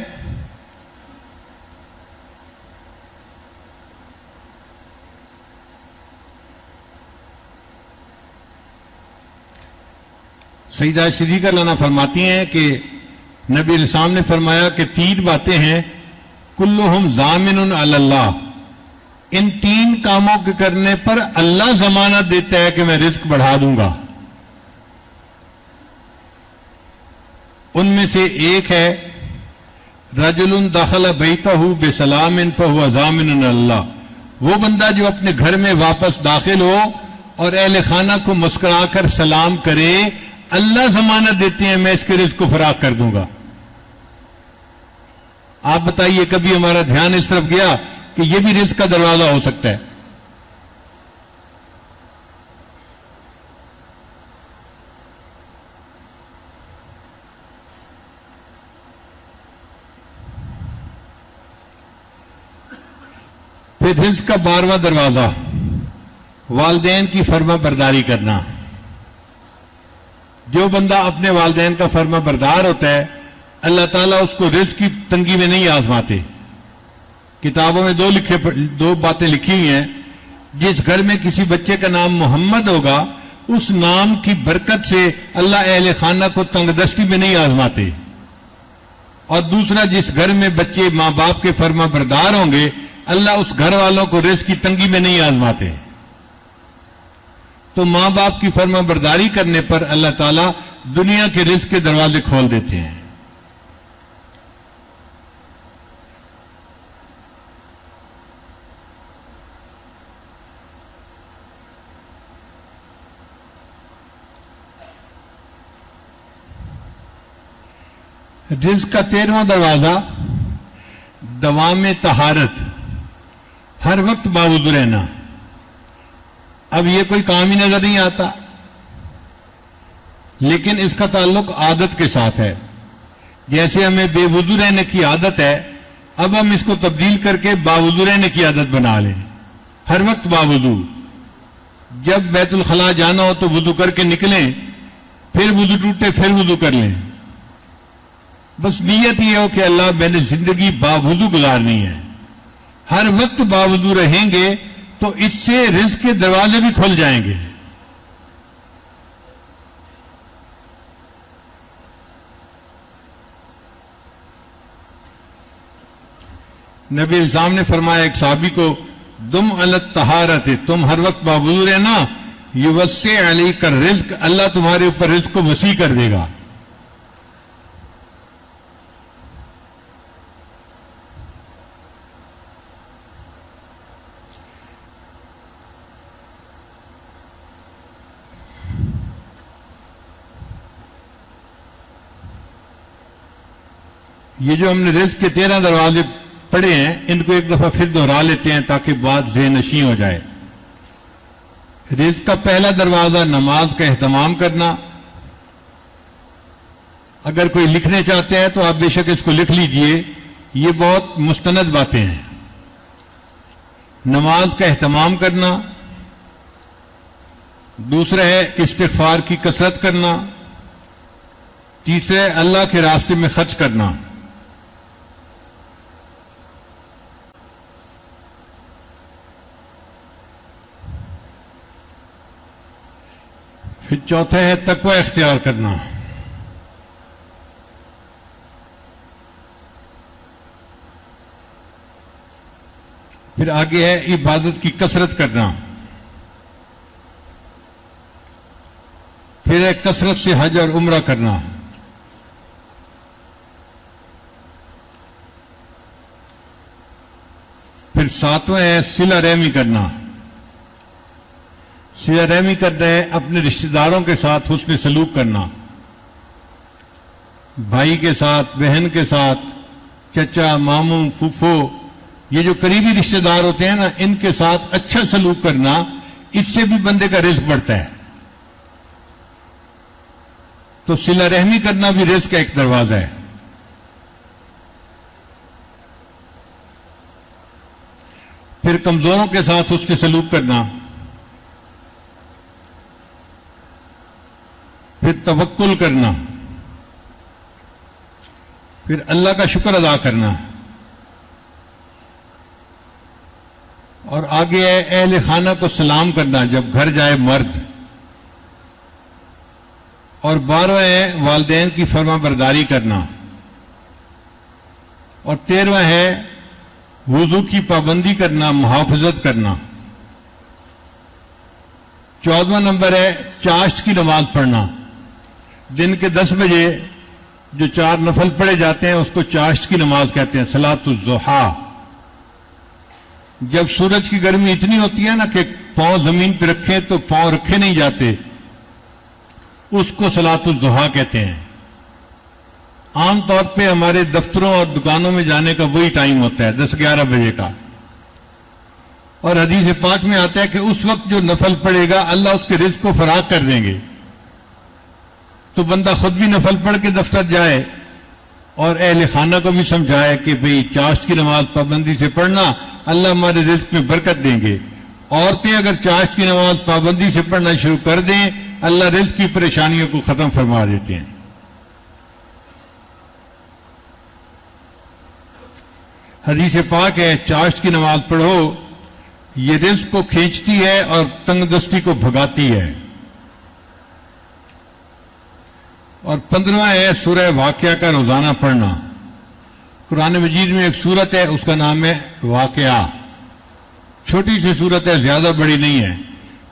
سیدہ صدیقہ لانا فرماتی ہیں کہ نبی علیہ السلام نے فرمایا کہ 3 باتیں ہیں کلہم ضامن علی اللہ, ان 3 کاموں کے کرنے پر اللہ ضمانت دیتا ہے کہ میں رزق بڑھا دوں گا. ان میں سے ایک ہے رجل دخل بیتہ بسلام فہو ضامن علی اللہ, وہ بندہ جو اپنے گھر میں واپس داخل ہو اور اہل خانہ کو مسکرا کر سلام کرے, اللہ ضمانت دیتے ہیں میں اس کے رزق کو فراخ کر دوں گا. آپ بتائیے کبھی ہمارا دھیان اس طرف گیا کہ یہ بھی رزق کا دروازہ ہو سکتا ہے؟ پھر رزق کا 12واں دروازہ والدین کی فرما برداری کرنا. جو بندہ اپنے والدین کا فرما بردار ہوتا ہے اللہ تعالیٰ اس کو رزق کی تنگی میں نہیں آزماتے. کتابوں میں 2 باتیں لکھی ہوئی ہیں. جس گھر میں کسی بچے کا نام محمد ہوگا اس نام کی برکت سے اللہ اہل خانہ کو تنگ دستی میں نہیں آزماتے. اور دوسرا, جس گھر میں بچے ماں باپ کے فرما بردار ہوں گے اللہ اس گھر والوں کو رزق کی تنگی میں نہیں آزماتے. تو ماں باپ کی فرما برداری کرنے پر اللہ تعالیٰ دنیا کے رزق کے دروازے کھول دیتے ہیں. رزق کا 13واں دروازہ دوام طہارت، ہر وقت باوضو رہنا. اب یہ کوئی کام ہی نظر نہیں آتا، لیکن اس کا تعلق عادت کے ساتھ ہے. جیسے ہمیں بے وضو رہنے کی عادت ہے، اب ہم اس کو تبدیل کر کے باوضو رہنے کی عادت بنا لیں. ہر وقت باوضو، جب بیت الخلاء جانا ہو تو وضو کر کے نکلیں، پھر وضو ٹوٹے پھر وضو کر لیں. بس نیت یہ ہو کہ اللہ میں نے زندگی باوضو گزارنی ہے. ہر وقت باوضو رہیں گے تو اس سے رزق کے دروازے بھی کھل جائیں گے. نبی اسلام نے فرمایا ایک صحابی کو، تم علت طہارت، تم ہر وقت باوضو رہنا، یوسع علیک الرزق، اللہ تمہارے اوپر رزق کو وسیع کر دے گا. یہ جو ہم نے رزق کے 13 دروازے پڑھے ہیں، ان کو ایک دفعہ پھر دوہرا لیتے ہیں تاکہ بات ذہن نشین ہو جائے. رزق کا پہلا دروازہ نماز کا اہتمام کرنا. اگر کوئی لکھنے چاہتے ہیں تو آپ بے شک اس کو لکھ لیجئے، یہ بہت مستند باتیں ہیں. نماز کا اہتمام کرنا، دوسرا ہے استغفار کی کثرت کرنا، تیسرا ہے اللہ کے راستے میں خرچ کرنا. پھر چوتھا ہے تقوی اختیار کرنا. پھر آگے ہے عبادت کی کثرت کرنا. پھر ہے کثرت سے حج اور عمرہ کرنا. پھر ساتواں ہے صلہ رحمی کرنا. صلہ رحمی کرنا ہے اپنے رشتہ داروں کے ساتھ حسن سلوک کرنا، بھائی کے ساتھ، بہن کے ساتھ، چچا، ماموں، پھوپھو، یہ جو قریبی رشتہ دار ہوتے ہیں نا، ان کے ساتھ اچھا سلوک کرنا، اس سے بھی بندے کا رزق بڑھتا ہے. تو صلہ رحمی کرنا بھی رزق کا ایک دروازہ ہے. پھر کمزوروں کے ساتھ اس کے سلوک کرنا. پھر توکل کرنا. پھر اللہ کا شکر ادا کرنا. اور آگے ہے اہل خانہ کو سلام کرنا جب گھر جائے مرد. اور 12واں ہے والدین کی فرما برداری کرنا. اور 13واں ہے وضو کی پابندی کرنا، محافظت کرنا. 14واں نمبر ہے چاشت کی نماز پڑھنا. دن کے 10 بجے جو 4 نفل پڑھے جاتے ہیں اس کو چاشت کی نماز کہتے ہیں، صلاۃ الضحیٰ. جب سورج کی گرمی اتنی ہوتی ہے نا کہ پاؤں زمین پہ رکھیں تو پاؤں رکھے نہیں جاتے، اس کو صلاۃ الضحیٰ کہتے ہیں. عام طور پہ ہمارے دفتروں اور دکانوں میں جانے کا وہی ٹائم ہوتا ہے، 10-11 بجے کا. اور حدیث پاک میں آتا ہے کہ اس وقت جو نفل پڑے گا اللہ اس کے رزق کو فراغ کر دیں گے. تو بندہ خود بھی نفل پڑھ کے دفتر جائے اور اہل خانہ کو بھی سمجھائے کہ بھئی چاشت کی نماز پابندی سے پڑھنا، اللہ ہمارے رزق میں برکت دیں گے. عورتیں اگر چاشت کی نماز پابندی سے پڑھنا شروع کر دیں، اللہ رزق کی پریشانیوں کو ختم فرما دیتے ہیں. حدیث پاک ہے چاشت کی نماز پڑھو، یہ رزق کو کھینچتی ہے اور تنگ دستی کو بھگاتی ہے. اور 15واں ہے سورہ واقعہ کا روزانہ پڑھنا. قرآن مجید میں ایک سورت ہے، اس کا نام ہے واقعہ. چھوٹی سی سورت ہے، زیادہ بڑی نہیں ہے.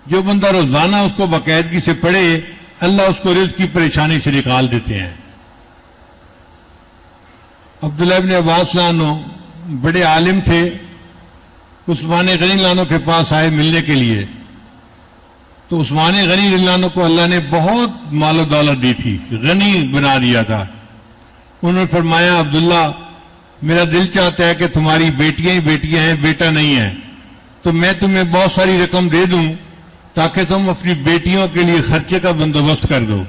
جو بندہ روزانہ اس کو باقاعدگی سے پڑھے اللہ اس کو رزق کی پریشانی سے نکال دیتے ہیں۔ عبداللہ ابن عباس عنہ بڑے عالم تھے، عثمان غنی عنہ کے پاس آئے ملنے کے لیے، تو عثمان غنی عنہ کو اللہ نے بہت مال و دولت دی تھی، غنی بنا دیا تھا۔ انہوں نے فرمایا عبداللہ میرا دل چاہتا ہے کہ تمہاری بیٹیاں ہی بیٹیاں ہیں، بیٹا نہیں ہے، تو میں تمہیں بہت ساری رقم دے دوں تاکہ تم اپنی بیٹیوں کے لیے خرچے کا بندوبست کر دو۔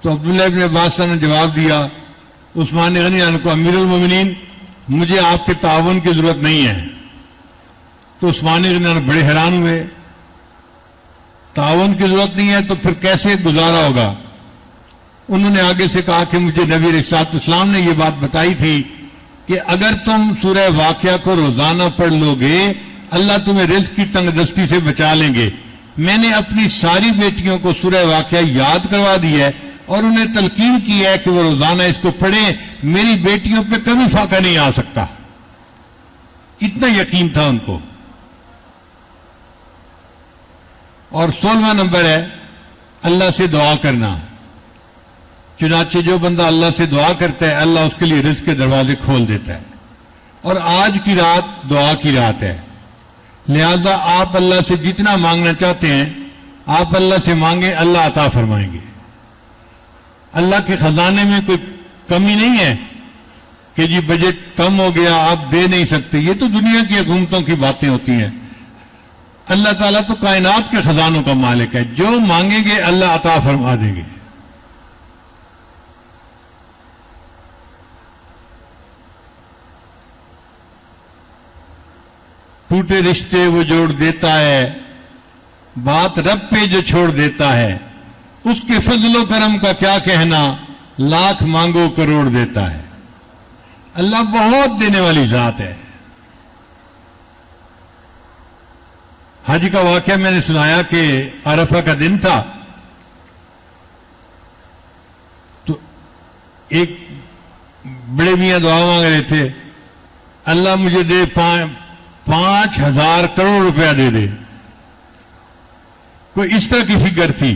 تو عبداللہ ابن عباس نے جواب دیا عثمان غنی عنہ کو، امیر المومنین مجھے آپ کے تعاون کی ضرورت نہیں ہے۔ تو عثمان غنی عنہ بڑے حیران ہوئے، تعاون کی ضرورت نہیں ہے تو پھر کیسے گزارا ہوگا؟ انہوں نے آگے سے کہا کہ مجھے نبی علیہ الصلوۃ والسلام نے یہ بات بتائی تھی کہ اگر تم سورہ واقعہ کو روزانہ پڑھ لو گے اللہ تمہیں رزق کی تنگ دستی سے بچا لیں گے۔ میں نے اپنی ساری بیٹیوں کو سورہ واقعہ یاد کروا دی ہے اور انہیں تلقین کی ہے کہ وہ روزانہ اس کو پڑھیں، میری بیٹیوں پہ کبھی فاقہ نہیں آ سکتا۔ اتنا یقین تھا ان کو۔ اور 16واں نمبر ہے اللہ سے دعا کرنا۔ چنانچہ جو بندہ اللہ سے دعا کرتا ہے اللہ اس کے لیے رزق کے دروازے کھول دیتا ہے، اور آج کی رات دعا کی رات ہے، لہذا آپ اللہ سے جتنا مانگنا چاہتے ہیں آپ اللہ سے مانگیں، اللہ عطا فرمائیں گے۔ اللہ کے خزانے میں کوئی کمی نہیں ہے کہ جی بجٹ کم ہو گیا آپ دے نہیں سکتے، یہ تو دنیا کی حکومتوں کی باتیں ہوتی ہیں۔ اللہ تعالیٰ تو کائنات کے خزانوں کا مالک ہے، جو مانگیں گے اللہ عطا فرما دیں گے۔ ٹوٹے رشتے وہ جوڑ دیتا ہے، بات رب پہ جو چھوڑ دیتا ہے، اس کے فضل و کرم کا کیا کہنا، لاکھ مانگو کروڑ دیتا ہے۔ اللہ بہت دینے والی ذات ہے۔ حج کا واقعہ میں نے سنایا کہ عرفہ کا دن تھا، تو ایک بڑے میاں دعا مانگ رہے تھے، اللہ مجھے دے 5,000 کروڑ روپیہ دے دے، کوئی اس طرح کی فگر تھی،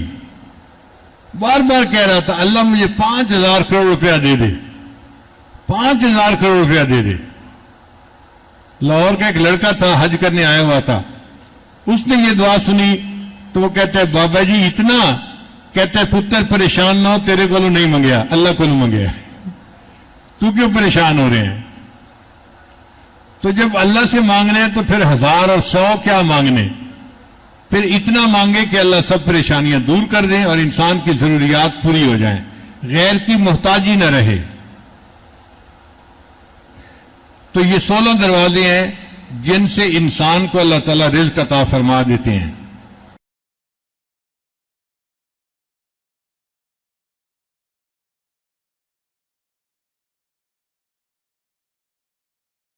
بار بار کہہ رہا تھا اللہ مجھے 5,000 کروڑ روپیہ دے دے، 5,000 کروڑ روپیہ دے دے۔ لاہور کا ایک لڑکا تھا حج کرنے آیا ہوا تھا، اس نے یہ دعا سنی تو وہ کہتا ہے بابا جی اتنا، کہتا ہے پتر پریشان نہ ہو، تیرے کو نہیں منگیا اللہ کو منگیا، تو کیوں پریشان ہو رہے ہیں؟ تو جب اللہ سے مانگنے ہیں تو پھر 1000 اور 100 کیا مانگنے، پھر اتنا مانگے کہ اللہ سب پریشانیاں دور کر دیں اور انسان کی ضروریات پوری ہو جائیں، غیر کی محتاجی نہ رہے۔ تو یہ 16 دروازے ہیں جن سے انسان کو اللہ تعالیٰ رزق عطا فرما دیتے ہیں۔